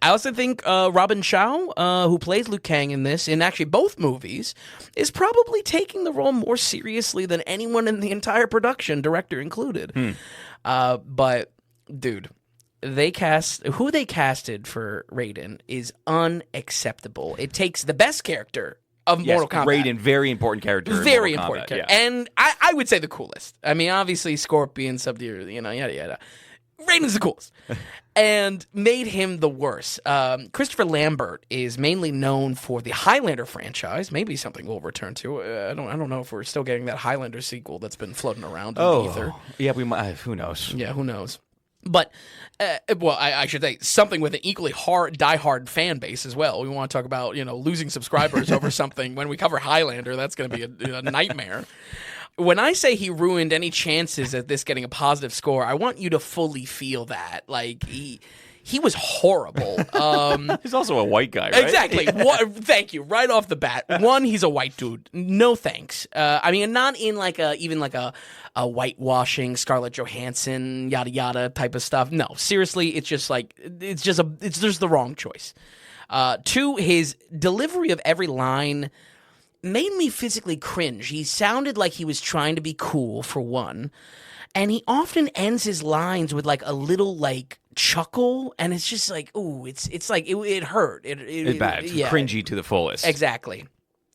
I also think Robin Chow, who plays Liu Kang in this, in actually both movies, is probably taking the role more seriously than anyone in the entire production, director included. But, dude... who they casted for Raiden is unacceptable. It takes the best character of Mortal Kombat. Raiden, very important character. Very in Mortal important Kombat, character. And I would say the coolest. I mean, obviously Scorpion, Sub-Zero, yada yada. Raiden's the coolest. And made him the worst. Christopher Lambert is mainly known for the Highlander franchise. Maybe something we'll return to. I don't know if we're still getting that Highlander sequel that's been floating around in the ether. Yeah, we might. Who knows? Yeah, who knows? But, I should say something with an equally diehard fan base as well. We want to talk about, losing subscribers over something. When we cover Highlander, that's going to be a nightmare. When I say he ruined any chances of this getting a positive score, I want you to fully feel that. Like, he was horrible. He's also a white guy, right? Exactly. Thank you. Right off the bat. One, he's a white dude. No thanks. Not in even a whitewashing Scarlett Johansson yada yada type of stuff. No, seriously, it's just the wrong choice. 2, his delivery of every line made me physically cringe. He sounded like he was trying to be cool, for one, and he often ends his lines with like a little like chuckle, and it's just like, ooh, it's like it hurt. It's bad. It's cringy to the fullest. Exactly.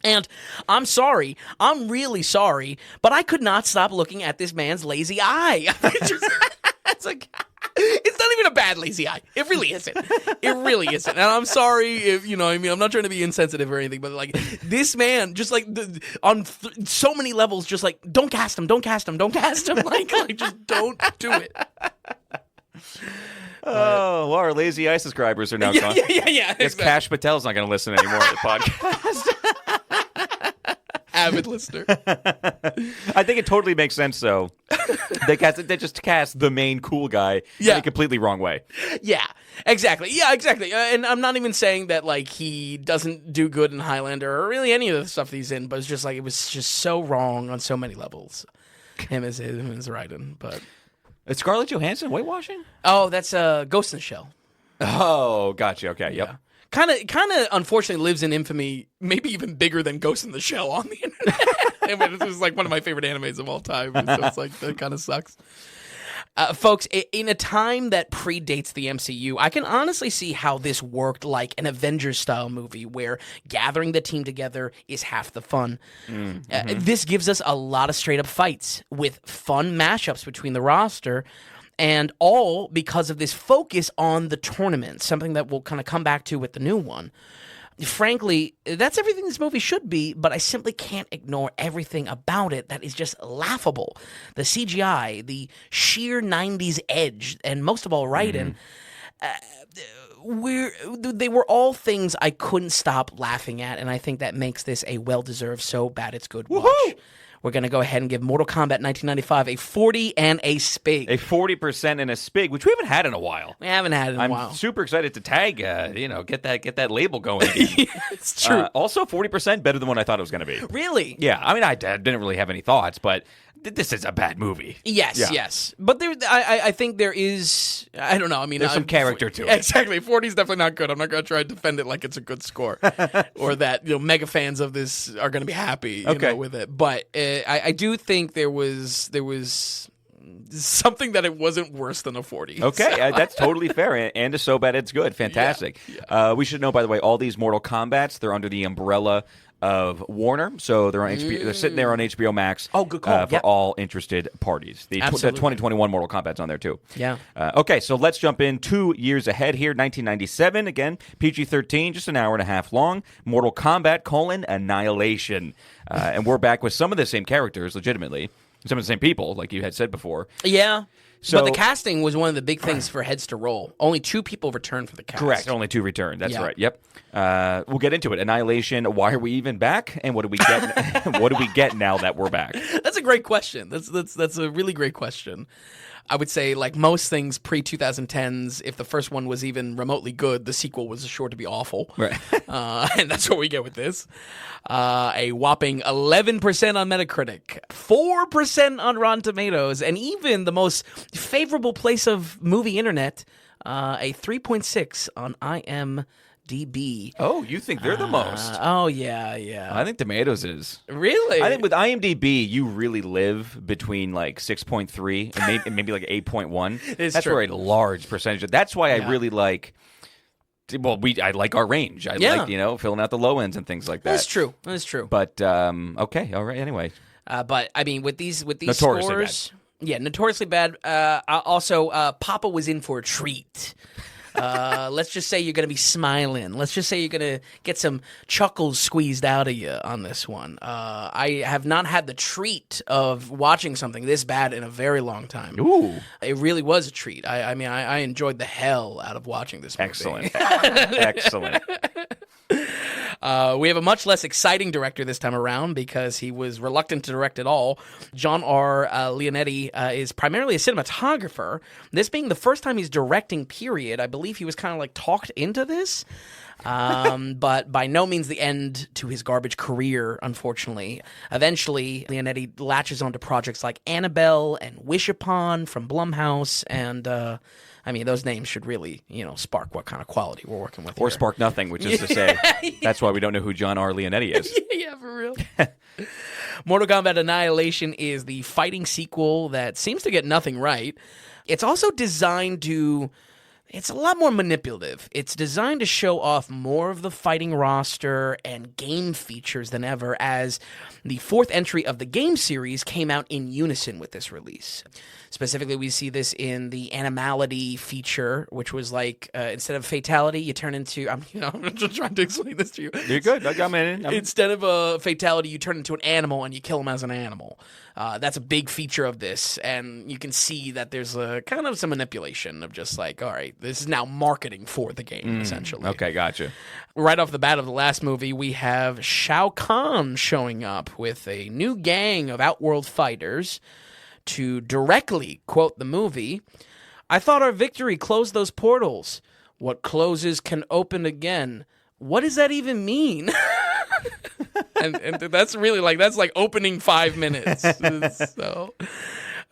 And I'm sorry, I'm really sorry, but I could not stop looking at this man's lazy eye. It's like, it's not even a bad lazy eye. It really isn't. It really isn't. And I'm sorry if, I'm not trying to be insensitive or anything, but like this man, just like on so many levels, just like, don't cast him. Like just don't do it. Oh, well, our lazy eye subscribers are now gone. Yeah. I guess Exactly. Kash Patel's not going to listen anymore to the podcast. Avid listener. I think it totally makes sense, though. They just cast the main cool guy in a completely wrong way. Yeah, exactly. Yeah, exactly. And I'm not even saying that like he doesn't do good in Highlander or really any of the stuff he's in, but it's just like it was just so wrong on so many levels. Him as Raiden, but Is Scarlett Johansson whitewashing? oh, that's Ghost in the Shell. Oh, gotcha. Okay, yep. Yeah. Kind of, unfortunately, lives in infamy, maybe even bigger than Ghost in the Shell on the internet. I mean, this is like one of my favorite animes of all time, so it's like, that kind of sucks. Folks, in a time that predates the MCU, I can honestly see how this worked like an Avengers-style movie where gathering the team together is half the fun. This gives us a lot of straight-up fights with fun mashups between the roster, and all because of this focus on the tournament, something that we'll kind of come back to with the new one. Frankly, that's everything this movie should be, but I simply can't ignore everything about it that is just laughable. The CGI, the sheer 90s edge, and most of all, Raiden. They were all things I couldn't stop laughing at, and I think that makes this a well-deserved so bad it's good watch. Woohoo! We're going to go ahead and give Mortal Kombat 1995 a 40 and a spig. A 40% and a spig, which we haven't had in a while. We haven't had it in a while. I'm super excited to tag, get that label going again. Yeah, it's true. Also, 40% better than what I thought it was going to be. Really? Yeah, I mean, I didn't really have any thoughts, but this is a bad movie. Yes. But I think there is, I don't know. I mean, there's some character to it. Exactly. 40 is definitely not good. I'm not going to try to defend it like it's a good score, or that mega fans of this are going to be happy with it. But I do think there was something that it wasn't worse than a 40. Okay, that's totally fair, and is so bad it's good. Fantastic. Yeah. We should know, by the way, all these Mortal Kombats, they're under the umbrella of Warner, so they're on HBO. They're sitting there on HBO Max. Oh, good call. For all interested parties. The 2021 Mortal Kombat's on there too. Yeah. Okay, so let's jump in 2 years ahead here. 1997 again, PG-13, just an hour and a half long. Mortal Kombat: Annihilation, and we're back with some of the same characters, legitimately. Some of the same people, like you had said before. Yeah. So, but the casting was one of the big things for heads to roll. Only 2 people returned for the cast. Correct. Only 2 returned. That's right. Yep. We'll get into it. Annihilation. Why are we even back? And what do we get? What do we get now that we're back? That's a great question. That's a really great question. I would say, like most things pre-2010s, if the first one was even remotely good, the sequel was sure to be awful. Right. And that's what we get with this. A whopping 11% on Metacritic, 4% on Rotten Tomatoes, and even the most favorable place of movie internet, a 3.6 on IMDb. Oh, you think they're the most? Oh, yeah. I think Tomatoes is. Really? I think with IMDb, you really live between like 6.3 and maybe like 8.1. That's true. where a large percentage of. That's why I really like. Well, I like our range. I like, filling out the low ends and things like that. That's true. But, okay, all right, anyway. But, I mean, with these Notoriously scores... Bad. Yeah, notoriously bad. Also, Papa was in for a treat. Let's just say you're going to be smiling. Let's just say you're going to get some chuckles squeezed out of you on this one. I have not had the treat of watching something this bad in a very long time. Ooh. It really was a treat. I mean, I enjoyed the hell out of watching this movie. Excellent. Excellent. We have a much less exciting director this time around because he was reluctant to direct at all. John R. Leonetti is primarily a cinematographer. This being the first time he's directing, period. I believe he was kind of like talked into this. But by no means the end to his garbage career, unfortunately. Eventually, Leonetti latches onto projects like Annabelle and Wish Upon from Blumhouse, and I mean, those names should really, spark what kind of quality we're working with. Or here. spark nothing, which is to say, that's why we don't know who John R. Leonetti is. Yeah, for real. Mortal Kombat Annihilation is the fighting sequel that seems to get nothing right. It's also designed to... It's a lot more manipulative. It's designed to show off more of the fighting roster and game features than ever, as the 4th entry of the game series came out in unison with this release. Specifically, we see this in the animality feature, which was like, instead of fatality, you turn into... I'm just trying to explain this to you. You're good. I'm in. Instead of a fatality, you turn into an animal and you kill him as an animal. That's a big feature of this, and you can see that there's a kind of some manipulation of just like, all right, this is now marketing for the game, essentially. Okay, gotcha. Right off the bat of the last movie, we have Shao Kahn showing up with a new gang of Outworld fighters to directly quote the movie. I thought our victory closed those portals. What closes can open again. What does that even mean? and that's really that's opening 5 minutes. So,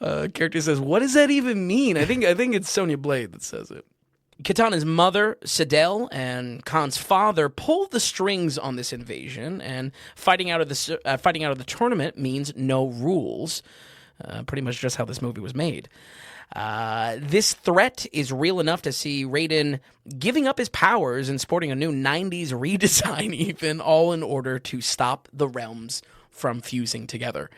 character says, "What does that even mean?" I think it's Sonya Blade that says it. Kitana's mother, Sidel, and Khan's father pull the strings on this invasion, and fighting out of the tournament means no rules. Pretty much just how this movie was made. This threat is real enough to see Raiden giving up his powers and sporting a new 90s redesign even, all in order to stop the realms from fusing together.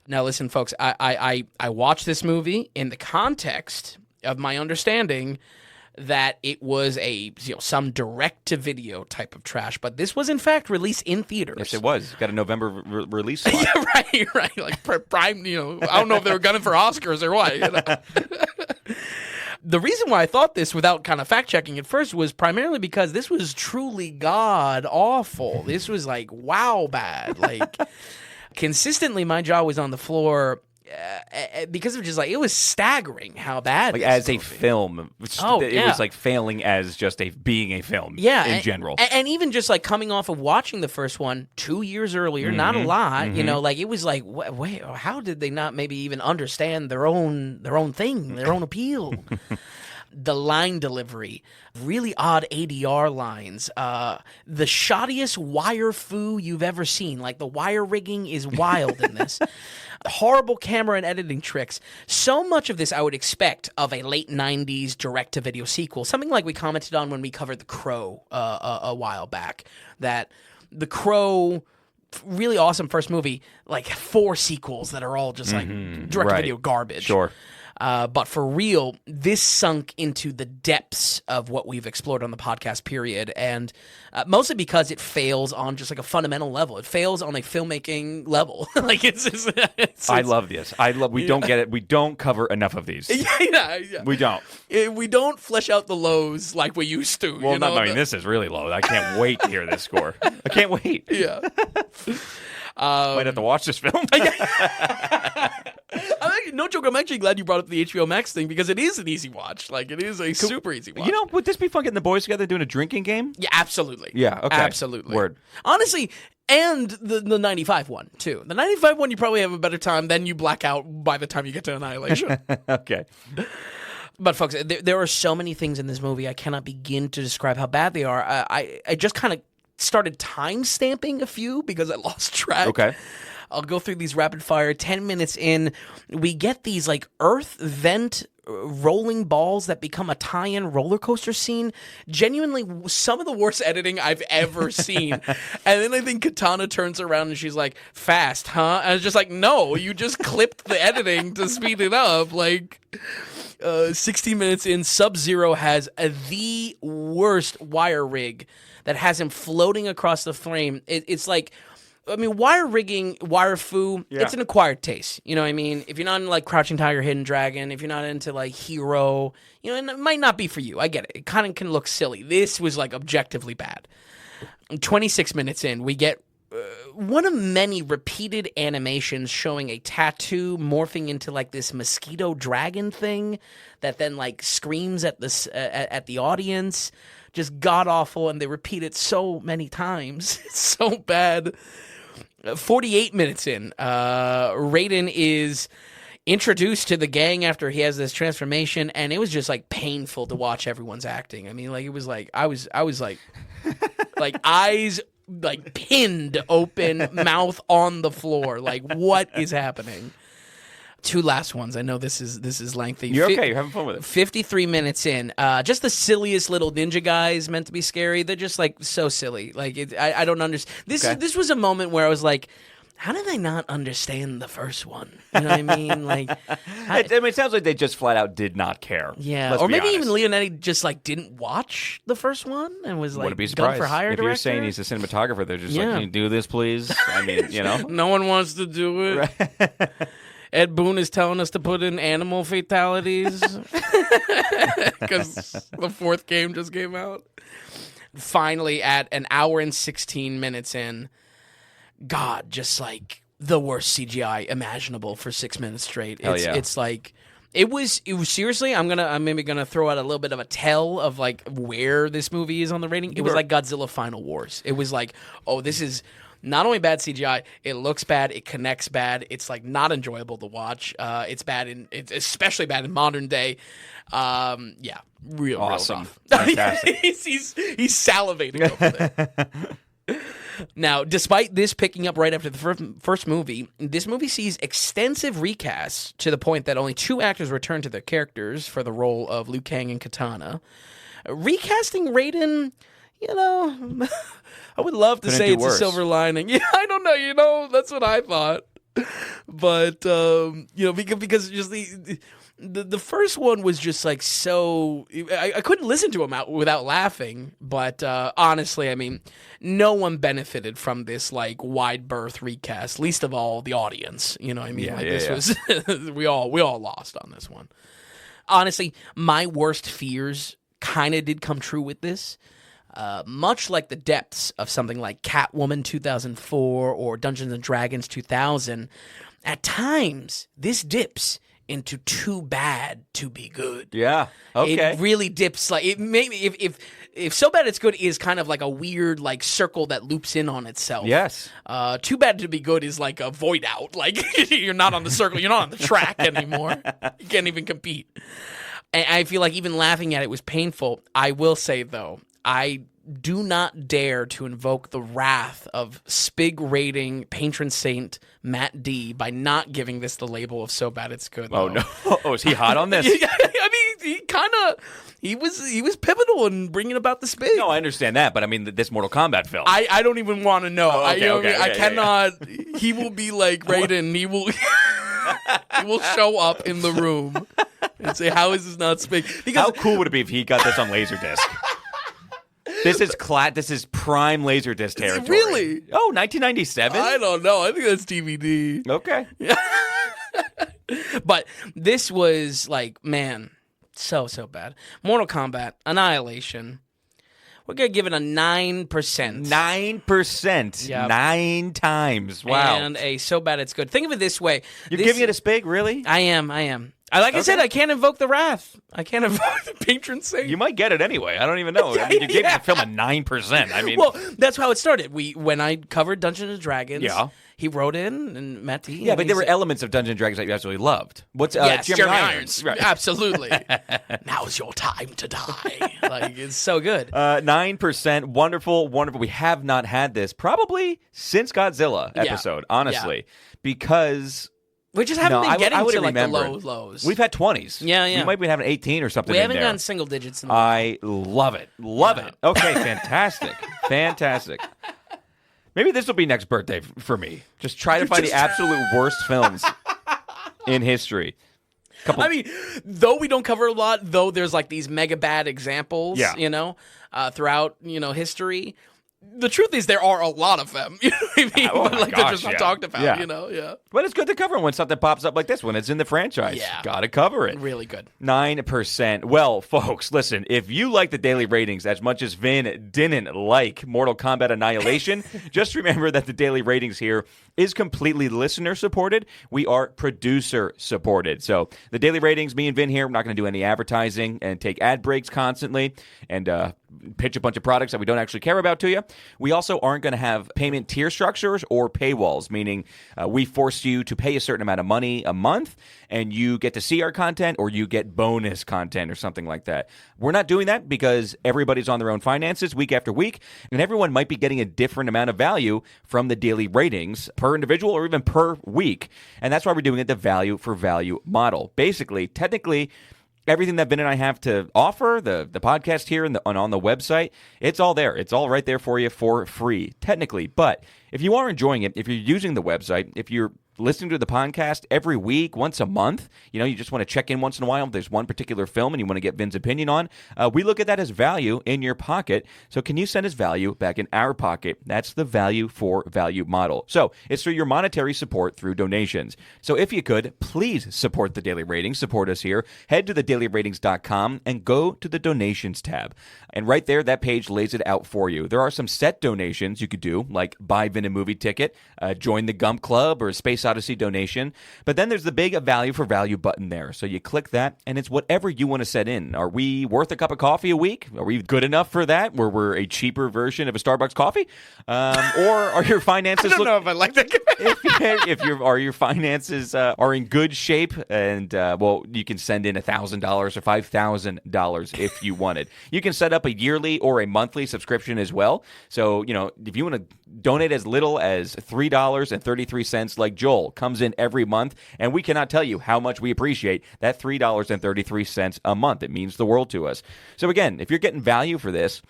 Now listen, folks, I watched this movie in the context of my understanding that it was some direct-to-video type of trash, but this was in fact released in theaters. Yes, it was. Got a November release slot. Yeah, right. Like prime, I don't know if they were gunning for Oscars or what. The reason why I thought this without kind of fact-checking at first was primarily because this was truly god-awful. This was wow bad. Consistently my jaw was on the floor because of just it was staggering how bad as a film. It was failing as just being a film in general. And even just coming off of watching the first one 2 years earlier, not a lot, it was wait, how did they not maybe even understand their own thing, their own appeal? The line delivery, really odd ADR lines, the shoddiest wire foo you've ever seen. The wire rigging is wild in this. Horrible camera and editing tricks. So much of this I would expect of a late 90s direct-to-video sequel. Something like we commented on when we covered The Crow a while back. That The Crow, really awesome first movie, 4 sequels that are all just direct-to-video garbage. Sure. But for real, this sunk into the depths of what we've explored on the podcast period, and mostly because it fails on just a fundamental level. It fails on a filmmaking level. I love this. We don't get it. We don't cover enough of these. Yeah. We don't. We don't flesh out the lows like we used to. Well, this is really low. I can't wait to hear this score. I can't wait. Yeah. Might have to watch this film. No joke, I'm actually glad you brought up the HBO Max thing because it is an easy watch. It is a super easy watch. Would this be fun getting the boys together doing a drinking game? Yeah, absolutely. Yeah, okay. Absolutely. Word. Honestly, and the 95 one, too. The 95 one, you probably have a better time, then you black out by the time you get to Annihilation. Okay. But, folks, there are so many things in this movie I cannot begin to describe how bad they are. I just kind of started time-stamping a few because I lost track. Okay. I'll go through these rapid fire. 10 minutes in, we get these earth vent rolling balls that become a tie-in roller coaster scene. Genuinely, some of the worst editing I've ever seen. And then I think Katana turns around and she's like, "Fast, huh?" And I was just like, no, you just clipped the editing to speed it up. 16 minutes in, Sub-Zero has the worst wire rig that has him floating across the frame. It's wire rigging, wire foo, it's an acquired taste. You know what I mean? If you're not into Crouching Tiger, Hidden Dragon, if you're not into Hero, and it might not be for you. I get it. It kind of can look silly. This was objectively bad. 26 minutes in, we get one of many repeated animations showing a tattoo morphing into this mosquito dragon thing that then screams at at the audience. Just god awful, and they repeat it so many times. It's so bad. 48 minutes in, Raiden is introduced to the gang after he has this transformation, and it was just painful to watch everyone's acting. I mean, it was I was eyes pinned open, mouth on the floor. What is happening? 2 last ones. I know this is lengthy. You're okay. You're having fun with it. 53 minutes in. Just the silliest little ninja guys meant to be scary. They're just so silly. I don't understand. This was a moment where I was like, how did they not understand the first one? You know what I mean? It sounds like they just flat out did not care. Yeah, or maybe even Leonetti just didn't watch the first one and was Wouldn't be gun surprised. for hire if director. you're saying he's a cinematographer, they're just can you do this, please? I mean, No one wants to do it. Right. Ed Boon is telling us to put in animal fatalities because the fourth game just came out. Finally, at an hour and 16 minutes in, God, just like the worst CGI imaginable for 6 minutes straight. It's like it was seriously. I'm maybe gonna throw out a little bit of a tell of like where this movie is on the rating. It was like Godzilla Final Wars. It was like, oh, this is not only bad CGI, it looks bad, it connects bad. It's like not enjoyable to watch. It's bad it's especially bad in modern day. Real awesome. Real Fantastic. he's salivating over there. Now, despite this picking up right after the first movie, this movie sees extensive recasts to the point that only 2 actors return to their characters for the role of Liu Kang and Katana. Recasting Raiden, I would love to say it's a silver lining. Yeah, I don't know. That's what I thought. But because just the first one was just like so. I couldn't listen to him without laughing. But honestly, I mean, no one benefited from this like wide berth recast. Least of all the audience. You know what I mean? Was we all lost on this one. Honestly, my worst fears kind of did come true with this. Much like the depths of something like Catwoman 2004 or Dungeons & Dragons 2000, at times this dips into too bad to be good. Yeah, okay. It really dips. Like it maybe if so bad it's good is kind of like a weird like circle that loops in on itself. Yes. Too bad to be good is like a void out. Like you're not on the circle, you're not on the track anymore. You can't even compete. And I feel like even laughing at it was painful. I will say though, I do not dare to invoke the wrath of Spig rating patron saint Matt D by not giving this the label of so bad it's good. Oh though. No! Oh, is he hot on this? I mean, he was pivotal in bringing about the Spig. No, I understand that, but I mean this Mortal Kombat film. I don't even want to know. Okay, I cannot. Yeah. He will be like Raiden. He will. He will show up in the room and say, "How is this not Spig?" Because how cool would it be if he got this on Laserdisc? This is prime Laserdisc territory. Really? Oh, 1997? I don't know. I think that's DVD. Okay. But this was like, man, so bad. Mortal Kombat, Annihilation. We're going to give it a 9%. 9%. Yep. 9 times. Wow. And a so bad it's good. Think of it this way. You're giving it a Spig, really? I am. I said, I can't invoke the wrath. I can't invoke the patron saint. You might get it anyway. I don't even know. I mean, you gave the film a 9%. I mean, well, that's how it started. When I covered Dungeons and Dragons, he wrote in and Matt T. Yeah, but there were elements of Dungeons and Dragons that you absolutely loved. What's Jeremy Irons? Right. Absolutely. Now's your time to die. Like it's so good. 9%. Wonderful. We have not had this probably since Godzilla episode, honestly, because. We just haven't been getting to like remember. The lows. We've had 20s. Yeah. We might be having 18 or something. We haven't in there. gotten single digits. I love it. Love it. Okay, fantastic. Fantastic. Maybe this will be next birthday for me. Just try to find the absolute worst films in history. I mean, though we don't cover a lot, though there's like these mega bad examples, throughout, history. The truth is there are a lot of them. You know what I mean? But they're just not talked about, But it's good to cover when something pops up like this when it's in the franchise. Yeah. Gotta cover it. Really good. 9%. Well, folks, listen, if you like the daily ratings as much as Vin didn't like Mortal Kombat Annihilation, just remember that the daily ratings here is completely listener supported. We are producer supported. So the daily ratings, me and Vin here, we're not going to do any advertising and take ad breaks constantly and pitch a bunch of products that we don't actually care about to you. We also aren't going to have payment tier structures or paywalls, meaning we force you to pay a certain amount of money a month and you get to see our content or you get bonus content or something like that. We're not doing that because everybody's on their own finances week after week, and everyone might be getting a different amount of value from the daily ratings per individual or even per week. And that's why we're doing it the value for value model. Basically, technically, everything that Vin and I have to offer, the podcast here and on the website, it's all there. It's all right there for you for free, technically. But if you are enjoying it, if you're using the website, if you're listening to the podcast every week, once a month, you just want to check in once in a while if there's one particular film and you want to get Vin's opinion on, we look at that as value in your pocket. So can you send us value back in our pocket? That's the value for value model. So it's through your monetary support through donations. So if you could, please support the Daily Ratings, support us here. Head to thedailyratings.com and go to the donations tab. And right there, that page lays it out for you. There are some set donations you could do, like buy Vin a movie ticket, join the Gump Club, or Space Odyssey donation. But then there's the big value for value button there. So you click that, and it's whatever you want to set in. Are we worth a cup of coffee a week? Are we good enough for that, where we're a cheaper version of a Starbucks coffee? Or are your finances... I don't know if I like that. if your finances are in good shape, and you can send in $1,000 or $5,000 if you wanted. You can set up a yearly or a monthly subscription as well. So if you want to donate as little as $3.33, like Joel comes in every month, and we cannot tell you how much we appreciate that $3.33 a month. It means the world to us. So again, if you're getting value for this,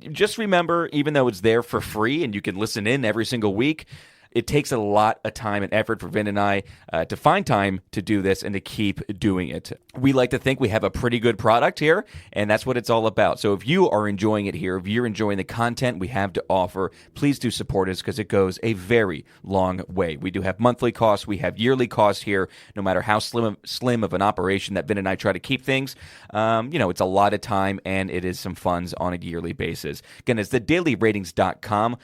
just remember, even though it's there for free and you can listen in every single week, it takes a lot of time and effort for Vin and I to find time to do this and to keep doing it. We like to think we have a pretty good product here, and that's what it's all about. So if you are enjoying it here, if you're enjoying the content we have to offer, please do support us, because it goes a very long way. We do have monthly costs. We have yearly costs here. No matter how slim of an operation that Vin and I try to keep things, it's a lot of time, and it is some funds on a yearly basis. Again, it's thedailyratings.com.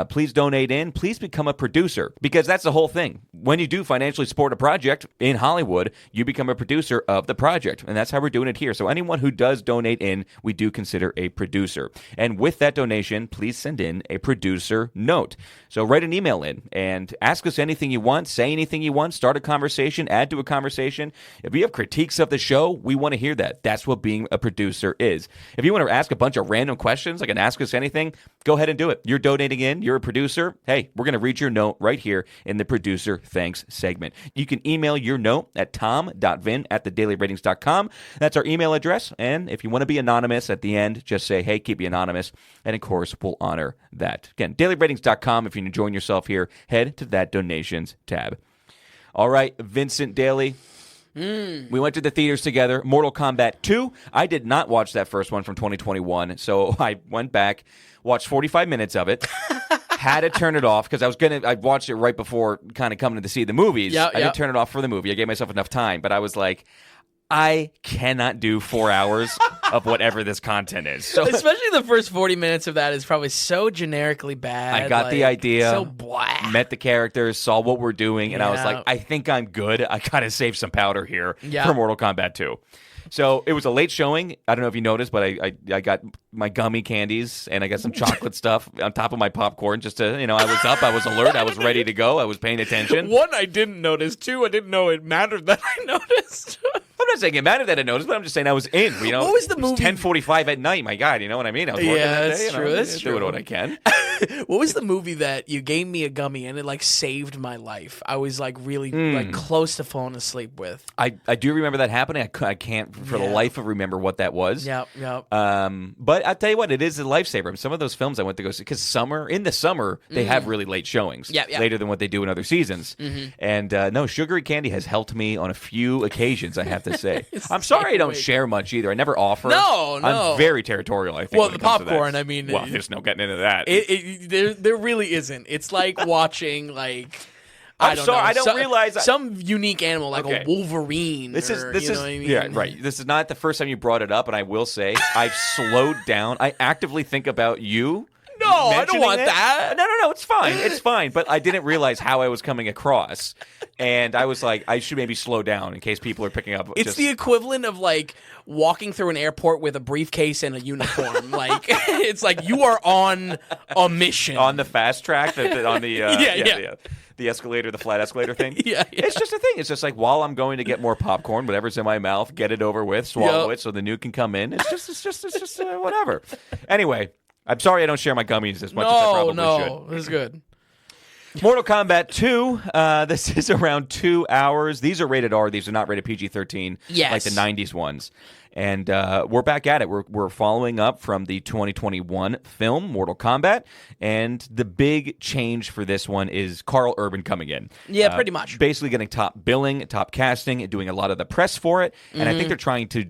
Please donate in. Please become a producer, because that's the whole thing. When you do financially support a project in Hollywood, you become a producer of the project, and that's how we're doing it here. So anyone who does donate in, we do consider a producer. And with that donation, please send in a producer note. So write an email in and ask us anything you want, say anything you want, start a conversation, add to a conversation. If you have critiques of the show, we want to hear that. That's what being a producer is. If you want to ask a bunch of random questions, like an Ask Us Anything, go ahead and do it. You're donating in, you're a producer. Hey, we're going to read your note right here in the producer thanks segment. You can email your note at tom.vin@thedailyratings.com. That's our email address. And if you want to be anonymous at the end, just say, hey, keep me anonymous. And of course, we'll honor that. Again, dailyratings.com. If you're enjoying yourself here, head to that donations tab. All right, Vincent Daly. We went to the theaters together. Mortal Kombat 2. I did not watch that first one from 2021, so I went back, watched 45 minutes of it, had to turn it off because I watched it right before kind of coming to see the movies. I didn't turn it off for the movie. I gave myself enough time, but I was like, I cannot do 4 hours of whatever this content is. So, especially the first 40 minutes of that is probably so generically bad. I got the idea, so blah. Met the characters, saw what we're doing, and I was like, I think I'm good. I gotta save some powder here for Mortal Kombat 2. So it was a late showing. I don't know if you noticed, but I got my gummy candies and I got some chocolate stuff on top of my popcorn just to, I was up, I was alert, I was ready to go, I was paying attention. One, I didn't notice. Two, I didn't know it mattered that I noticed. I'm not saying it mattered that I noticed, but I'm just saying I was in. What was the movie? 10:45 at night. My God, you know what I mean? I was working that that's day, true. That's true. Doing what I can. What was the movie that you gave me a gummy and it saved my life? I was really close to falling asleep with. I do remember that happening. I can't for the life of remember what that was. Yep. But I'll tell you what, it is a lifesaver. Some of those films I went to go see, because in the summer, they have really late showings. Later than what they do in other seasons. Mm-hmm. And no, sugary candy has helped me on a few occasions, I have to say. I'm sorry I don't share much either. I never offer. No. I'm very territorial, I think. Well, the popcorn, I mean. Well, there's no getting into that. There really isn't. It's like watching I'm sorry, I don't realize some unique animal a Wolverine. This is what I mean? Yeah, right. This is not the first time you brought it up, and I will say I've slowed down. I actively think about you. No, I don't want that. No, it's fine. It's fine. But I didn't realize how I was coming across. And I was like, I should maybe slow down in case people are picking up. It's the equivalent of walking through an airport with a briefcase and a uniform. It's like you are on a mission. On the fast track, on the the escalator, the flat escalator thing. Yeah. It's just a thing. It's just while I'm going to get more popcorn, whatever's in my mouth, get it over with, swallow it so the new can come in. It's just whatever. Anyway. I'm sorry I don't share my gummies as much as I probably should. No, this is good. Mortal Kombat 2, this is around 2 hours. These are rated R. These are not rated PG-13 like the 90s ones. And we're back at it. We're following up from the 2021 film, Mortal Kombat. And the big change for this one is Karl Urban coming in. Yeah, pretty much. Basically getting top billing, top casting, and doing a lot of the press for it. And I think they're trying to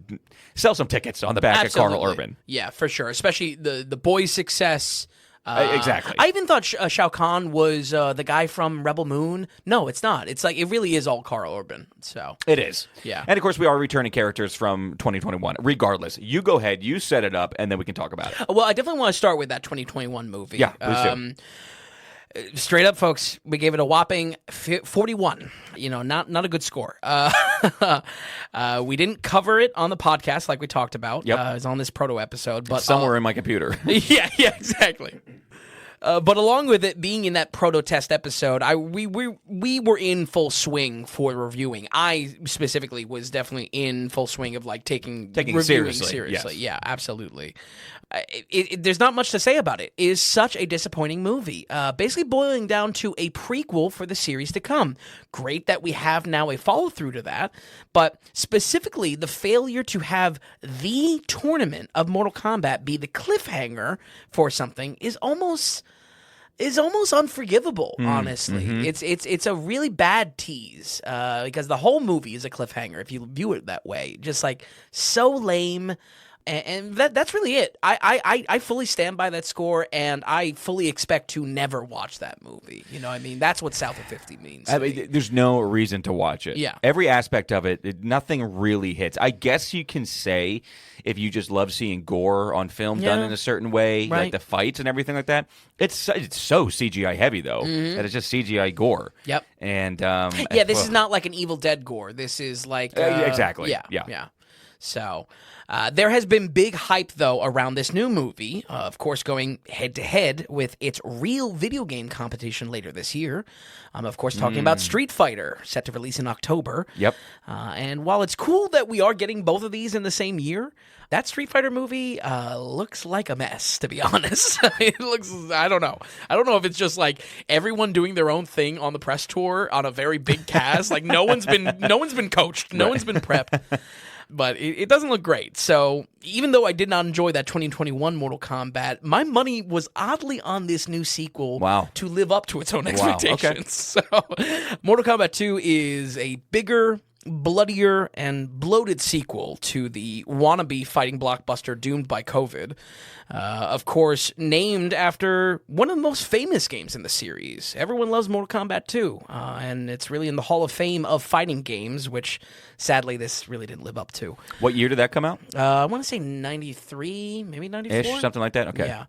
sell some tickets on the back of Karl Urban. Yeah, for sure. Especially the boys' success. Exactly. I even thought Shao Kahn was the guy from Rebel Moon. No, it's not. It's like it really is all Karl Urban. So it is. Yeah. And of course, we are returning characters from 2021. Regardless, you go ahead, you set it up, and then we can talk about it. Well, I definitely want to start with that 2021 movie. Yeah, please do. Straight up, folks, we gave it a whopping 41. Not a good score. We didn't cover it on the podcast like we talked about. Yep. It was on this proto episode, but somewhere in my computer. yeah, exactly. But along with it being in that proto test episode, we were in full swing for reviewing. I specifically was definitely in full swing of like taking reviewing seriously. Yes. Yeah, absolutely. There's not much to say about it. It is such a disappointing movie. Basically boiling down to a prequel for the series to come. Great that we have now a follow-through to that, but specifically the failure to have the tournament of Mortal Kombat be the cliffhanger for something is almost unforgivable, honestly. It's a really bad tease because the whole movie is a cliffhanger if you view it that way. Just like so lame. And that's really it. I fully stand by that score, and I fully expect to never watch that movie. You know what I mean? That's what South of 50 means. I mean, there's no reason to watch it. Yeah. Every aspect of it, nothing really hits. I guess you can say if you just love seeing gore on film done in a certain way, right. like the fights and everything like that. It's so CGI heavy, though, that it's just CGI gore. Yep. And this is not like an Evil Dead gore. This is like... exactly. Yeah. So... there has been big hype, though, around this new movie, of course going head-to-head with its real video game competition later this year. I'm, of course, talking about Street Fighter, set to release in October. Yep. And while it's cool that we are getting both of these in the same year, that Street Fighter movie looks like a mess, to be honest. It looks, I don't know. I don't know if it's just like everyone doing their own thing on the press tour on a very big cast. Like no one's been coached. No one's been prepped. But it doesn't look great. So even though I did not enjoy that 2021 Mortal Kombat, my money was oddly on this new sequel to live up to its own expectations. Okay. So Mortal Kombat 2 is a bigger, bloodier, and bloated sequel to the wannabe fighting blockbuster doomed by COVID. Of course, named after one of the most famous games in the series. Everyone loves Mortal Kombat 2, and it's really in the Hall of Fame of fighting games, which sadly this really didn't live up to. What year did that come out? I want to say 93, maybe 94? Ish, something like that? Okay. Yeah.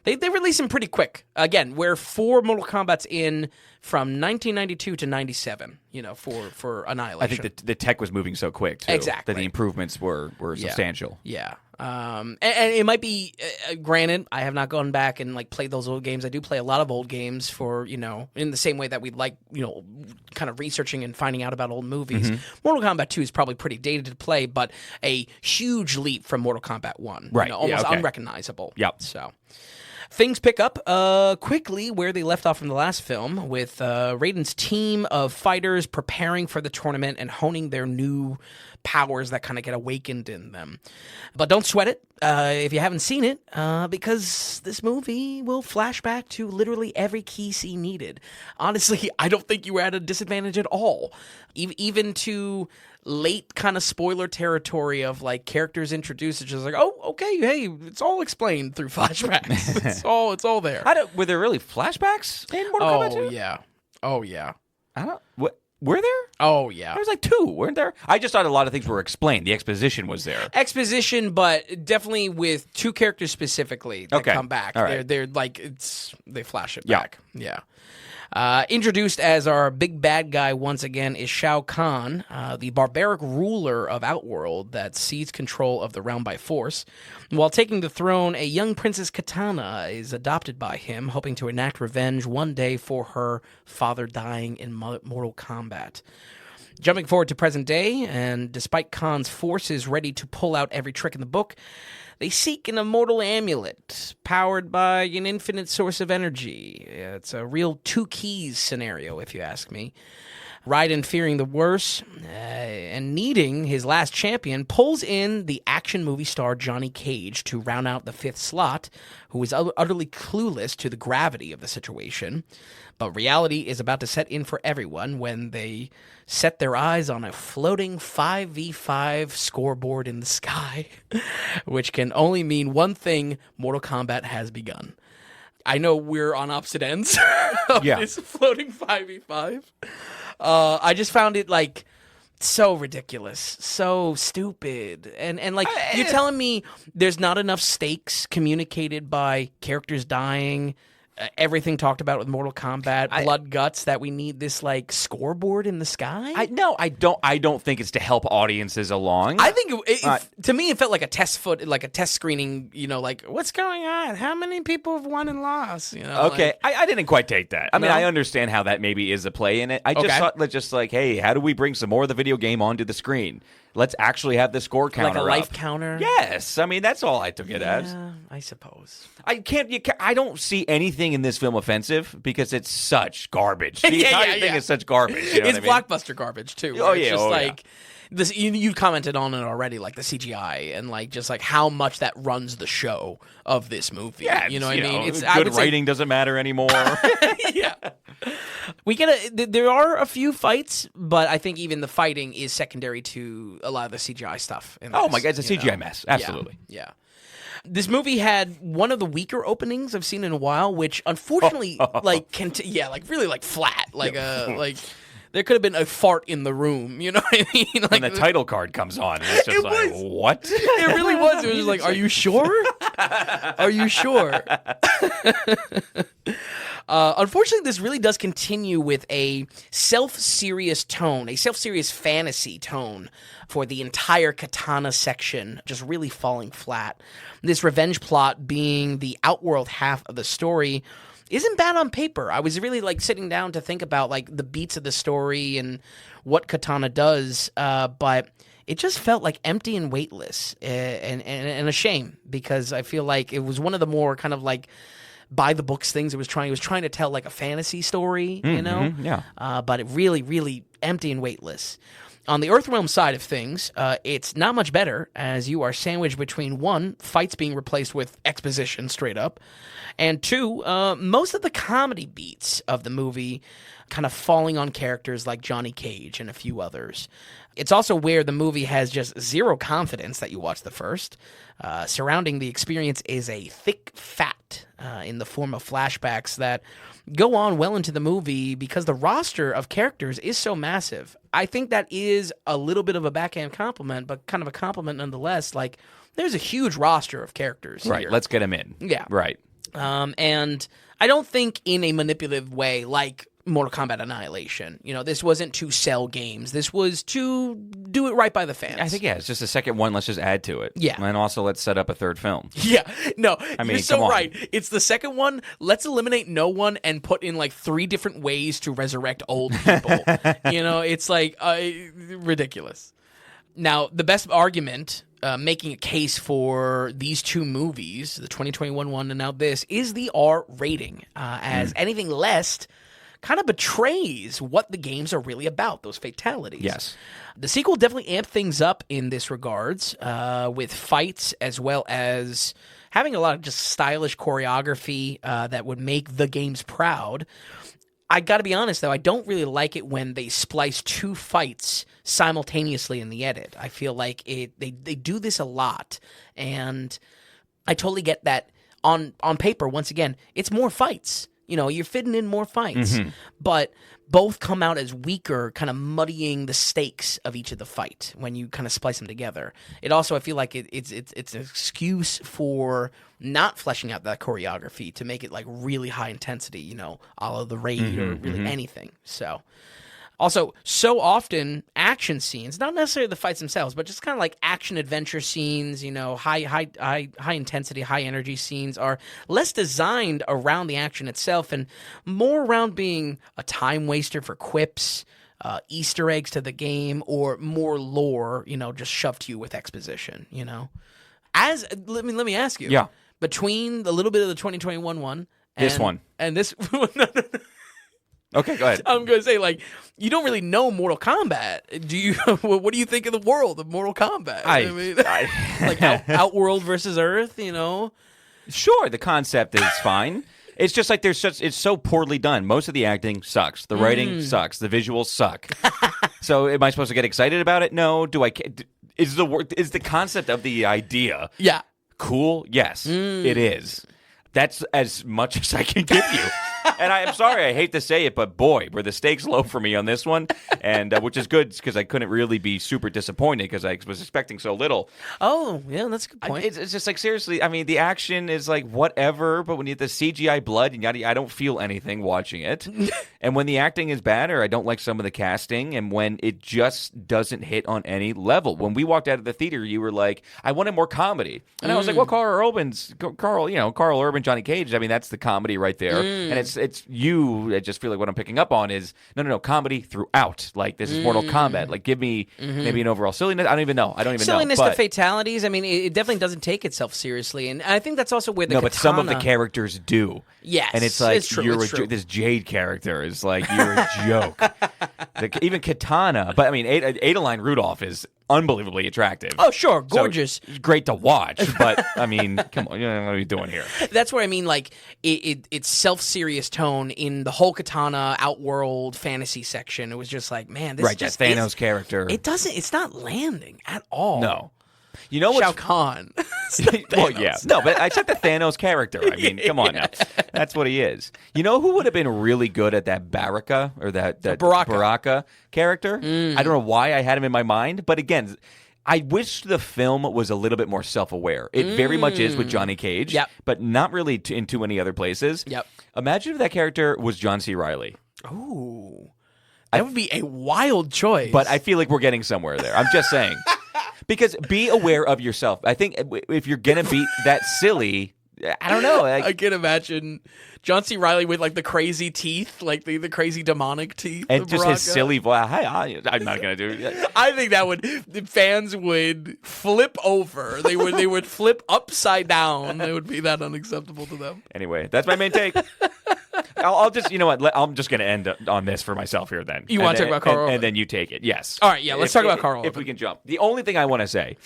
They released them pretty quick. Again, we're 4 Mortal Kombats in from 1992 to 97, for Annihilation. I think the tech was moving so quick, too. Exactly. That the improvements were substantial. Yeah. And it might be, granted, I have not gone back and played those old games. I do play a lot of old games for, in the same way that we like, kind of researching and finding out about old movies. Mortal Kombat 2 is probably pretty dated to play, but a huge leap from Mortal Kombat 1. Right. Almost unrecognizable. Yep. So... things pick up quickly where they left off from the last film, with Raiden's team of fighters preparing for the tournament and honing their new powers that kind of get awakened in them. But don't sweat it if you haven't seen it, because this movie will flash back to literally every key scene needed. Honestly, I don't think you were at a disadvantage at all. Even to late kind of spoiler territory of characters introduced. It's just like, oh, okay, hey, it's all explained through flashbacks. it's all there. Were there really flashbacks in Mortal Kombat 2? Oh yeah. Were there? Oh yeah. There was 2, weren't there? I just thought a lot of things were explained. The exposition was there. Exposition, but definitely with 2 characters specifically that come back. All right. They're they flash it back. Yeah. Introduced as our big bad guy once again is Shao Kahn, the barbaric ruler of Outworld that seized control of the realm by force. While taking the throne, a young Princess Katana is adopted by him, hoping to enact revenge one day for her father dying in Mortal Kombat. Jumping forward to present day, and despite Khan's forces ready to pull out every trick in the book, they seek an immortal amulet powered by an infinite source of energy. It's a real two keys scenario, if you ask me. Raiden, fearing the worst and needing his last champion, pulls in the action movie star Johnny Cage to round out the fifth slot, who is utterly clueless to the gravity of the situation. But reality is about to set in for everyone when they set their eyes on a floating 5v5 scoreboard in the sky, which can only mean one thing: Mortal Kombat has begun. I know we're on opposite ends of this floating 5v5. I just found it, like, so ridiculous, so stupid. And like, you're telling me there's not enough stakes communicated by characters dying, everything talked about with Mortal Kombat, blood, guts, that we need this, like, scoreboard in the sky? I don't think it's to help audiences along. I think to me it felt like a test screening, like, what's going on? How many people have won and lost? Okay, like, I didn't quite take that. I mean, I understand how that maybe is a play in it. I just thought, just like, hey, how do we bring some more of the video game onto the screen? Let's actually have the score counter, like a life counter. Yes, I mean, that's all I took it as. I suppose. I don't see anything in this film offensive because it's such garbage. The entire thing is such garbage. You know it's blockbuster garbage too. Oh yeah, it's just this. You commented on it already, like the CGI and like just like how much that runs the show of this movie. Yeah, you know what I mean. It's good writing doesn't matter anymore. Yeah. There are a few fights, but I think even the fighting is secondary to a lot of the CGI stuff. Oh my God, it's a CGI mess. Absolutely. Yeah. This movie had one of the weaker openings I've seen in a while, which unfortunately, really flat. Like there could have been a fart in the room. You know what I mean? Like, when the title card comes on, it's just what? It really was. It was just like, are you sure? Are you sure? Unfortunately, this really does continue with a self-serious tone, a self-serious fantasy tone for the entire Katana section, just really falling flat. This revenge plot being the outworld half of the story isn't bad on paper. I was really like sitting down to think about like the beats of the story and what Katana does, but it just felt like empty and weightless, and a shame, because I feel like it was one of the more kind of like by the books things. It was trying to tell like a fantasy story, but it really empty and weightless. On the Earthrealm side of things, it's not much better, as you are sandwiched between, one, fights being replaced with exposition straight up, and two, most of the comedy beats of the movie kind of falling on characters like Johnny Cage and a few others. It's also where the movie has just zero confidence that you watch the first. Surrounding the experience is a thick fat in the form of flashbacks that go on well into the movie because the roster of characters is so massive. I think that is a little bit of a backhand compliment, but kind of a compliment nonetheless. Like, there's a huge roster of characters here. Right, let's get them in. Yeah. Right. And I don't think in a manipulative way like Mortal Kombat Annihilation. This wasn't to sell games. This was to do it right by the fans. I think, it's just a second one. Let's just add to it. Yeah. And also let's set up a third film. Yeah. No, I mean, you're so right. It's the second one. Let's eliminate no one and put in like 3 different ways to resurrect old people. It's like ridiculous. Now, the best argument making a case for these two movies, the 2021 one and now this, is the R rating, as anything less kind of betrays what the games are really about, those fatalities. Yes. The sequel definitely amped things up in this regards, with fights as well as having a lot of just stylish choreography that would make the games proud. I got to be honest, though, I don't really like it when they splice 2 fights simultaneously in the edit. I feel like they do this a lot, and I totally get that on paper, once again, it's more fights. You're fitting in more fights, but both come out as weaker, kind of muddying the stakes of each of the fight when you kind of splice them together. It also, I feel like it's an excuse for not fleshing out that choreography to make it like really high intensity, a la The Raid or really anything. Also, so often action scenes, not necessarily the fights themselves, but just kind of like action adventure scenes, high intensity, high energy scenes are less designed around the action itself and more around being a time waster for quips, Easter eggs to the game or more lore, just shoved to you with exposition, Let me ask you. Yeah. Between the little bit of the 2021 one and This one. and this no. Okay, go ahead. I'm going to say, you don't really know Mortal Kombat. Do you? What do you think of the world of Mortal Kombat? Outworld versus Earth, Sure, the concept is fine. It's just like it's so poorly done. Most of the acting sucks. The writing sucks. The visuals suck. So am I supposed to get excited about it? No. Is the concept of the idea cool? Yes, it is. That's as much as I can give you. And I'm sorry, I hate to say it, but boy, were the stakes low for me on this one, and which is good because I couldn't really be super disappointed because I was expecting so little. Oh, yeah, that's a good point. It's just like, seriously, I mean, the action is like whatever, but when you get the CGI blood and yada, I don't feel anything watching it. And when the acting is bad or I don't like some of the casting, and when it just doesn't hit on any level. When we walked out of the theater, you were like, I wanted more comedy. And I was like, well, Carl Urban, Johnny Cage, I mean, that's the comedy right there. And it's you, I just feel like what I'm picking up on is, no, comedy throughout. Like, this is Mortal Kombat. Like, give me maybe an overall silliness. I don't even know. Silliness to fatalities. I mean, it definitely doesn't take itself seriously. And I think that's also where the No, but some of the characters do. Yes. And it's like, it's true. This Jade character is like, you're a joke. Even Katana. But, I mean, Adeline Rudolph is unbelievably attractive. Oh, sure. Gorgeous. So, great to watch. But, I mean, come on. You know what are you doing here? That's what I mean. Like, it's self-serious tone in the whole Katana Outworld fantasy section. It was just like, man, this just that Thanos character. It's not landing at all. No. You know what? Shao Kahn. Well, yeah. No, but I said the Thanos character. I mean, come on now. That's what he is. You know who would have been really good at that Baraka or that Baraka character? I don't know why I had him in my mind, but again, I wish the film was a little bit more self-aware. It very much is with Johnny Cage, but not really in too many other places. Yep. Imagine if that character was John C. Reilly. Ooh. That would be a wild choice. But I feel like we're getting somewhere there. I'm just saying. Because be aware of yourself. I think if you're going to be that silly, I don't know. I can imagine John C. Reilly with like the crazy teeth, like the crazy demonic teeth. And just his silly voice. I'm not going to do it. I think the fans would flip over. They would flip upside down. It would be that unacceptable to them. Anyway, that's my main take. I'll just, you know what? I'm just going to end on this for myself here then. You want to talk about Carl Urban? And then you take it. Yes. All right, yeah, let's talk about Carl Urban. If we can jump. The only thing I want to say,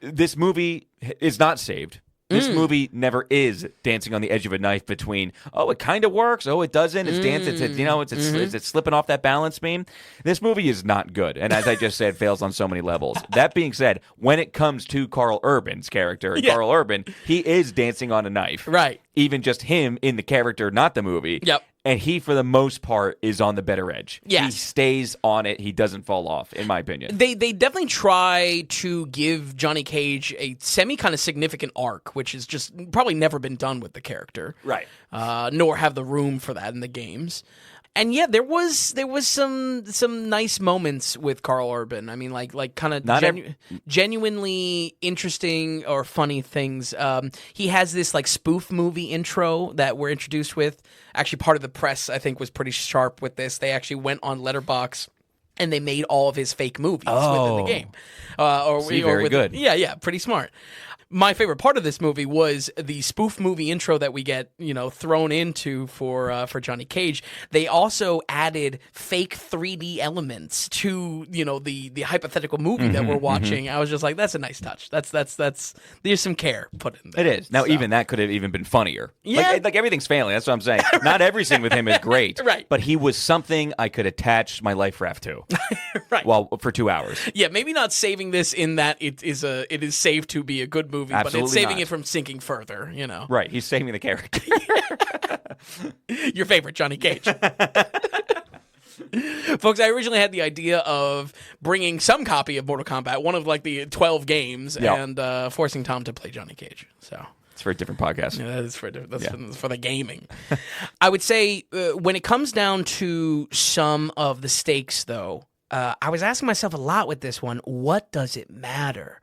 this movie is not saved. This movie never is dancing on the edge of a knife between, it kind of works, it doesn't, it's dancing, it's slipping off that balance beam. This movie is not good, and as I just said, fails on so many levels. That being said, when it comes to Carl Urban's character, Carl Urban, he is dancing on a knife. Right. Even just him in the character, not the movie. Yep. And he, for the most part, is on the better edge. Yes. He stays on it. He doesn't fall off, in my opinion. They definitely try to give Johnny Cage a kind of significant arc, which has just probably never been done with the character. Right. Nor have the room for that in the games. And yeah, there was some nice moments with Carl Urban. I mean, like kind of genuinely interesting or funny things. He has this like spoof movie intro that we're introduced with. Actually, part of the press I think was pretty sharp with this. They actually went on Letterboxd and they made all of his fake movies within the game. Very good. Yeah, pretty smart. My favorite part of this movie was the spoof movie intro that we get, thrown into for Johnny Cage. They also added fake 3D elements to, the hypothetical movie that we're watching. I was just like, that's a nice touch. That's there's some care put in there. It is. Now, even that could have even been funnier. Yeah. Like everything's failing. That's what I'm saying. Not every scene with him is great. Right. But he was something I could attach my life raft to. Right. Well, for 2 hours. Yeah, maybe not saving this in that it is saved to be a good movie, Absolutely but it's saving not. it from sinking further, Right, he's saving the character. Your favorite, Johnny Cage. Folks, I originally had the idea of bringing some copy of Mortal Kombat, one of like the 12 games, and forcing Tom to play Johnny Cage. So it's for a different podcast. Yeah, that's for the gaming. I would say when it comes down to some of the stakes, though, I was asking myself a lot with this one, what does it matter?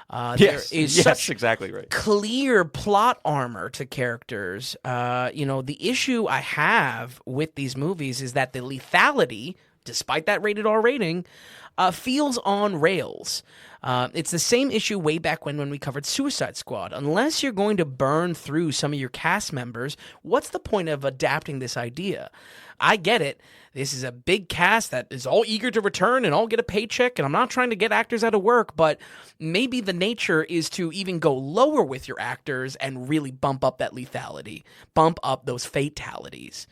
There is such exactly right. clear plot armor to characters. The issue I have with these movies is that the lethality despite that rated R rating, feels on rails. It's the same issue way back when we covered Suicide Squad. Unless you're going to burn through some of your cast members, what's the point of adapting this idea? I get it. This is a big cast that is all eager to return and all get a paycheck, and I'm not trying to get actors out of work, but maybe the nature is to even go lower with your actors and really bump up that lethality, bump up those fatalities.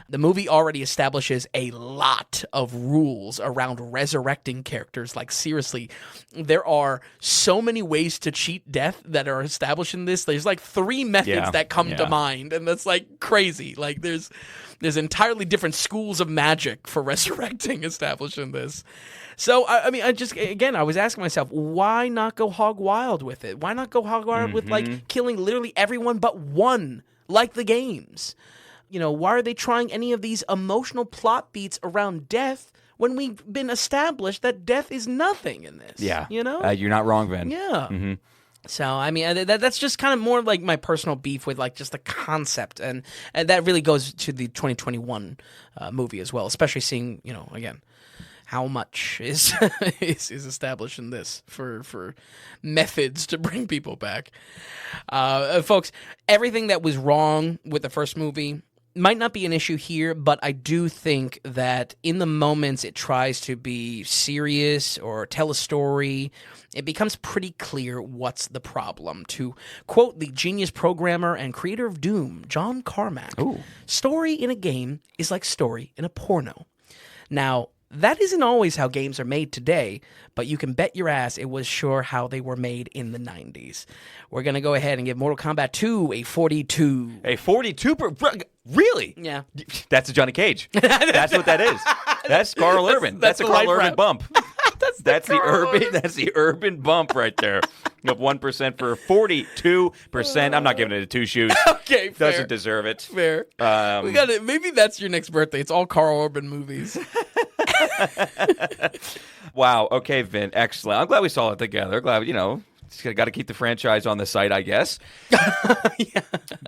The movie already establishes a lot of rules around resurrecting characters. Like, seriously, there are so many ways to cheat death that are established in this. There's like 3 methods that come to mind, and that's like crazy. Like, there's entirely different schools of magic for resurrecting established in this. So, I mean, I was asking myself, why not go hog wild with it? Why not go hog wild with, like, killing literally everyone but one, like the games? You know, why are they trying any of these emotional plot beats around death when we've been established that death is nothing in this? Yeah. You know? You're not wrong, Vin. Yeah. Mm-hmm. So, I mean, that's just kind of more like my personal beef with, like, just the concept. And that really goes to the 2021 movie as well, especially seeing, you know, again, how much is is established in this for methods to bring people back. Folks, everything that was wrong with the first movie might not be an issue here, but I do think that in the moments it tries to be serious or tell a story, it becomes pretty clear what's the problem. To quote the genius programmer and creator of Doom, John Carmack, story in a game is like story in a porno. Now, that isn't always how games are made today, but you can bet your ass it was sure how they were made in the 90s. We're going to go ahead and give Mortal Kombat 2 a 42. A 42? Really? Yeah. That's a Johnny Cage. That's what that is. That's Carl Urban. That's a Carl Urban bump. That's the urban bump right there. Of 1% for 42%. I'm not giving it a 2 shoes. Okay, fair. Doesn't deserve it. Fair. We got it. Maybe that's your next birthday. It's all Carl Urban movies. Wow. Okay, Vin. Excellent. I'm glad we saw it together. Glad, you know, got to keep the franchise on the site, I guess. Yeah.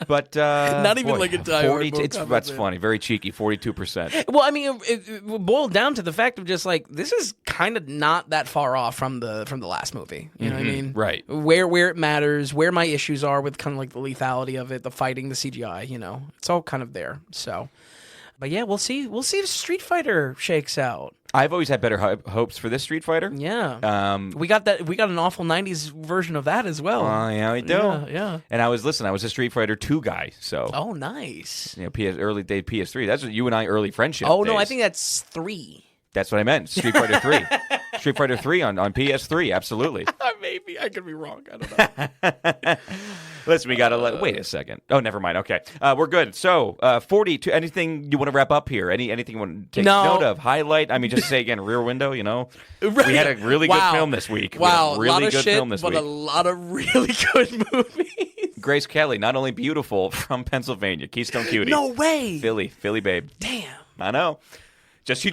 But not even like a tie. That's funny. Very cheeky. 42%. Well, I mean, it boiled down to the fact of just like this is kind of not that far off from the last movie. You know what I mean? Right. Where it matters, where my issues are with kind of like the lethality of it, the fighting, the CGI. You know, it's all kind of there. So. But yeah, we'll see. We'll see if Street Fighter shakes out. I've always had better hopes for this Street Fighter. Yeah. We got that. We got an awful '90s version of that as well. Yeah, we do. Yeah. And I was a Street Fighter 2 guy. So. Oh, nice. You know, early day PS3. That's what you and I early friendship. Oh no, days. I think that's 3. That's what I meant. Street Fighter 3. Street Fighter 3 on PS3. Absolutely. Maybe I could be wrong. I don't know. Listen, we got to wait a second. Oh, never mind. Okay. We're good. So, 42. Anything you want to wrap up here? Anything you want to take note of? Highlight? I mean, just say again, Rear Window, you know? We had a really good film this week. Wow. Really a lot of good shit, film this but week. a lot of really good movies. Grace Kelly, not only beautiful, from Pennsylvania. Keystone Cutie. No way. Philly babe. Damn. I know. Just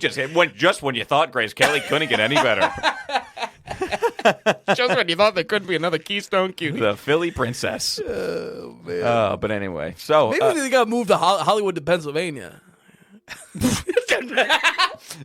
when you thought Grace Kelly couldn't get any better. Just when you thought there couldn't be another Keystone Cutie. The Philly princess. Oh, man. But anyway, so maybe they got moved to Hollywood to Pennsylvania.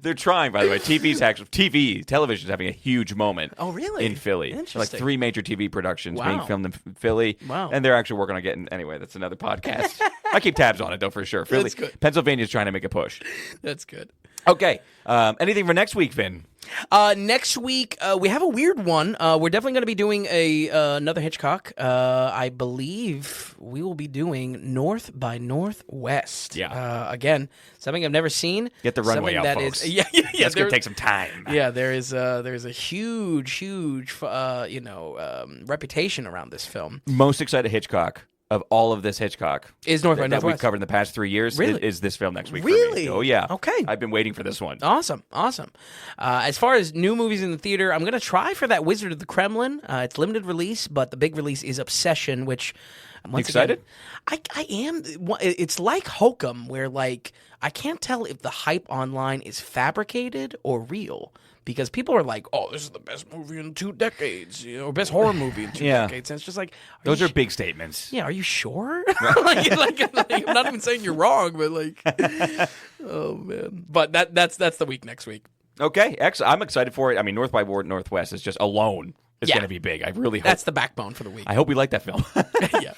They're trying, by the way. Television's having a huge moment. Oh, really? In Philly. Interesting. Like 3 major TV productions being filmed in Philly. Wow. And they're actually working on getting. Anyway, that's another podcast. I keep tabs on it though, for sure. Philly, That's good. Pennsylvania's trying to make a push. That's good. Okay. Anything for next week, Vin? Next week, we have a weird one. We're definitely going to be doing another Hitchcock. I believe we will be doing North by Northwest. Yeah. Again, something I've never seen. Get the runway out, folks. Yeah. That's going to take some time. Yeah, there's a huge, reputation around this film. Most excited Hitchcock of all of this Hitchcock Is North by that Northwest. we've covered in the past 3 years Really? is this film next week. Really? For me. Oh, yeah. Okay. I've been waiting for this one. Awesome. As far as new movies in the theater, I'm going to try for that Wizard of the Kremlin. It's limited release, but the big release is Obsession, which... You excited? Again, I am. It's like Hokum, where like I can't tell if the hype online is fabricated or real. because people are like, "Oh, this is the best movie in 2 decades," or best horror movie in 2 decades. And it's just like, those are big statements. Yeah, are you sure? like, I'm not even saying you're wrong, but like, oh man. But that's the week next week. Okay, excellent. I'm excited for it. I mean, North by Northwest is just alone. It's going to be big. I really hope. That's the backbone for the week. I hope we like that film. Yeah.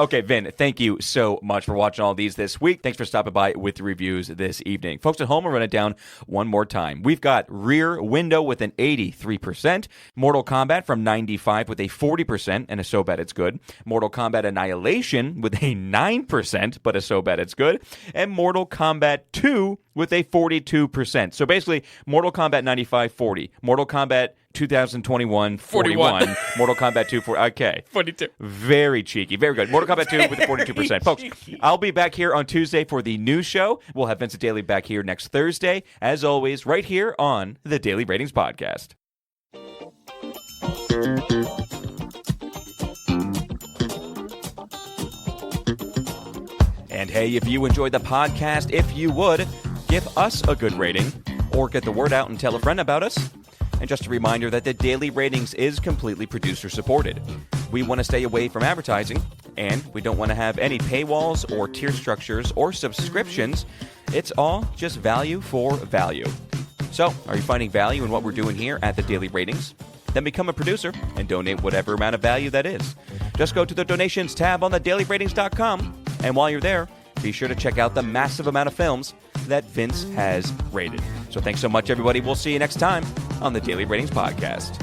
Okay, Vin, thank you so much for watching all these this week. Thanks for stopping by with the reviews this evening. Folks at home, I'll run it down one more time. We've got Rear Window with an 83%, Mortal Kombat from 95 with a 40%, and a So Bad It's Good, Mortal Kombat Annihilation with a 9%, but a So Bad It's Good, and Mortal Kombat 2 with a 42%. So basically, Mortal Kombat 95, 40, Mortal Kombat 2021, 41. Mortal Kombat 2, 40. Okay. 42. Very cheeky. Very good. Mortal Kombat 2 with a 42%. Folks, I'll be back here on Tuesday for the news show. We'll have Vincent Daly back here next Thursday, as always, right here on the Daily Ratings Podcast. And hey, if you enjoyed the podcast, if you would, give us a good rating or get the word out and tell a friend about us. And just a reminder that the Daily Ratings is completely producer-supported. We want to stay away from advertising, and we don't want to have any paywalls or tier structures or subscriptions. It's all just value for value. So, are you finding value in what we're doing here at the Daily Ratings? Then become a producer and donate whatever amount of value that is. Just go to the donations tab on thedailyratings.com, and while you're there, be sure to check out the massive amount of films that Vince has rated. So thanks so much, everybody. We'll see you next time on the Daily Ratings Podcast.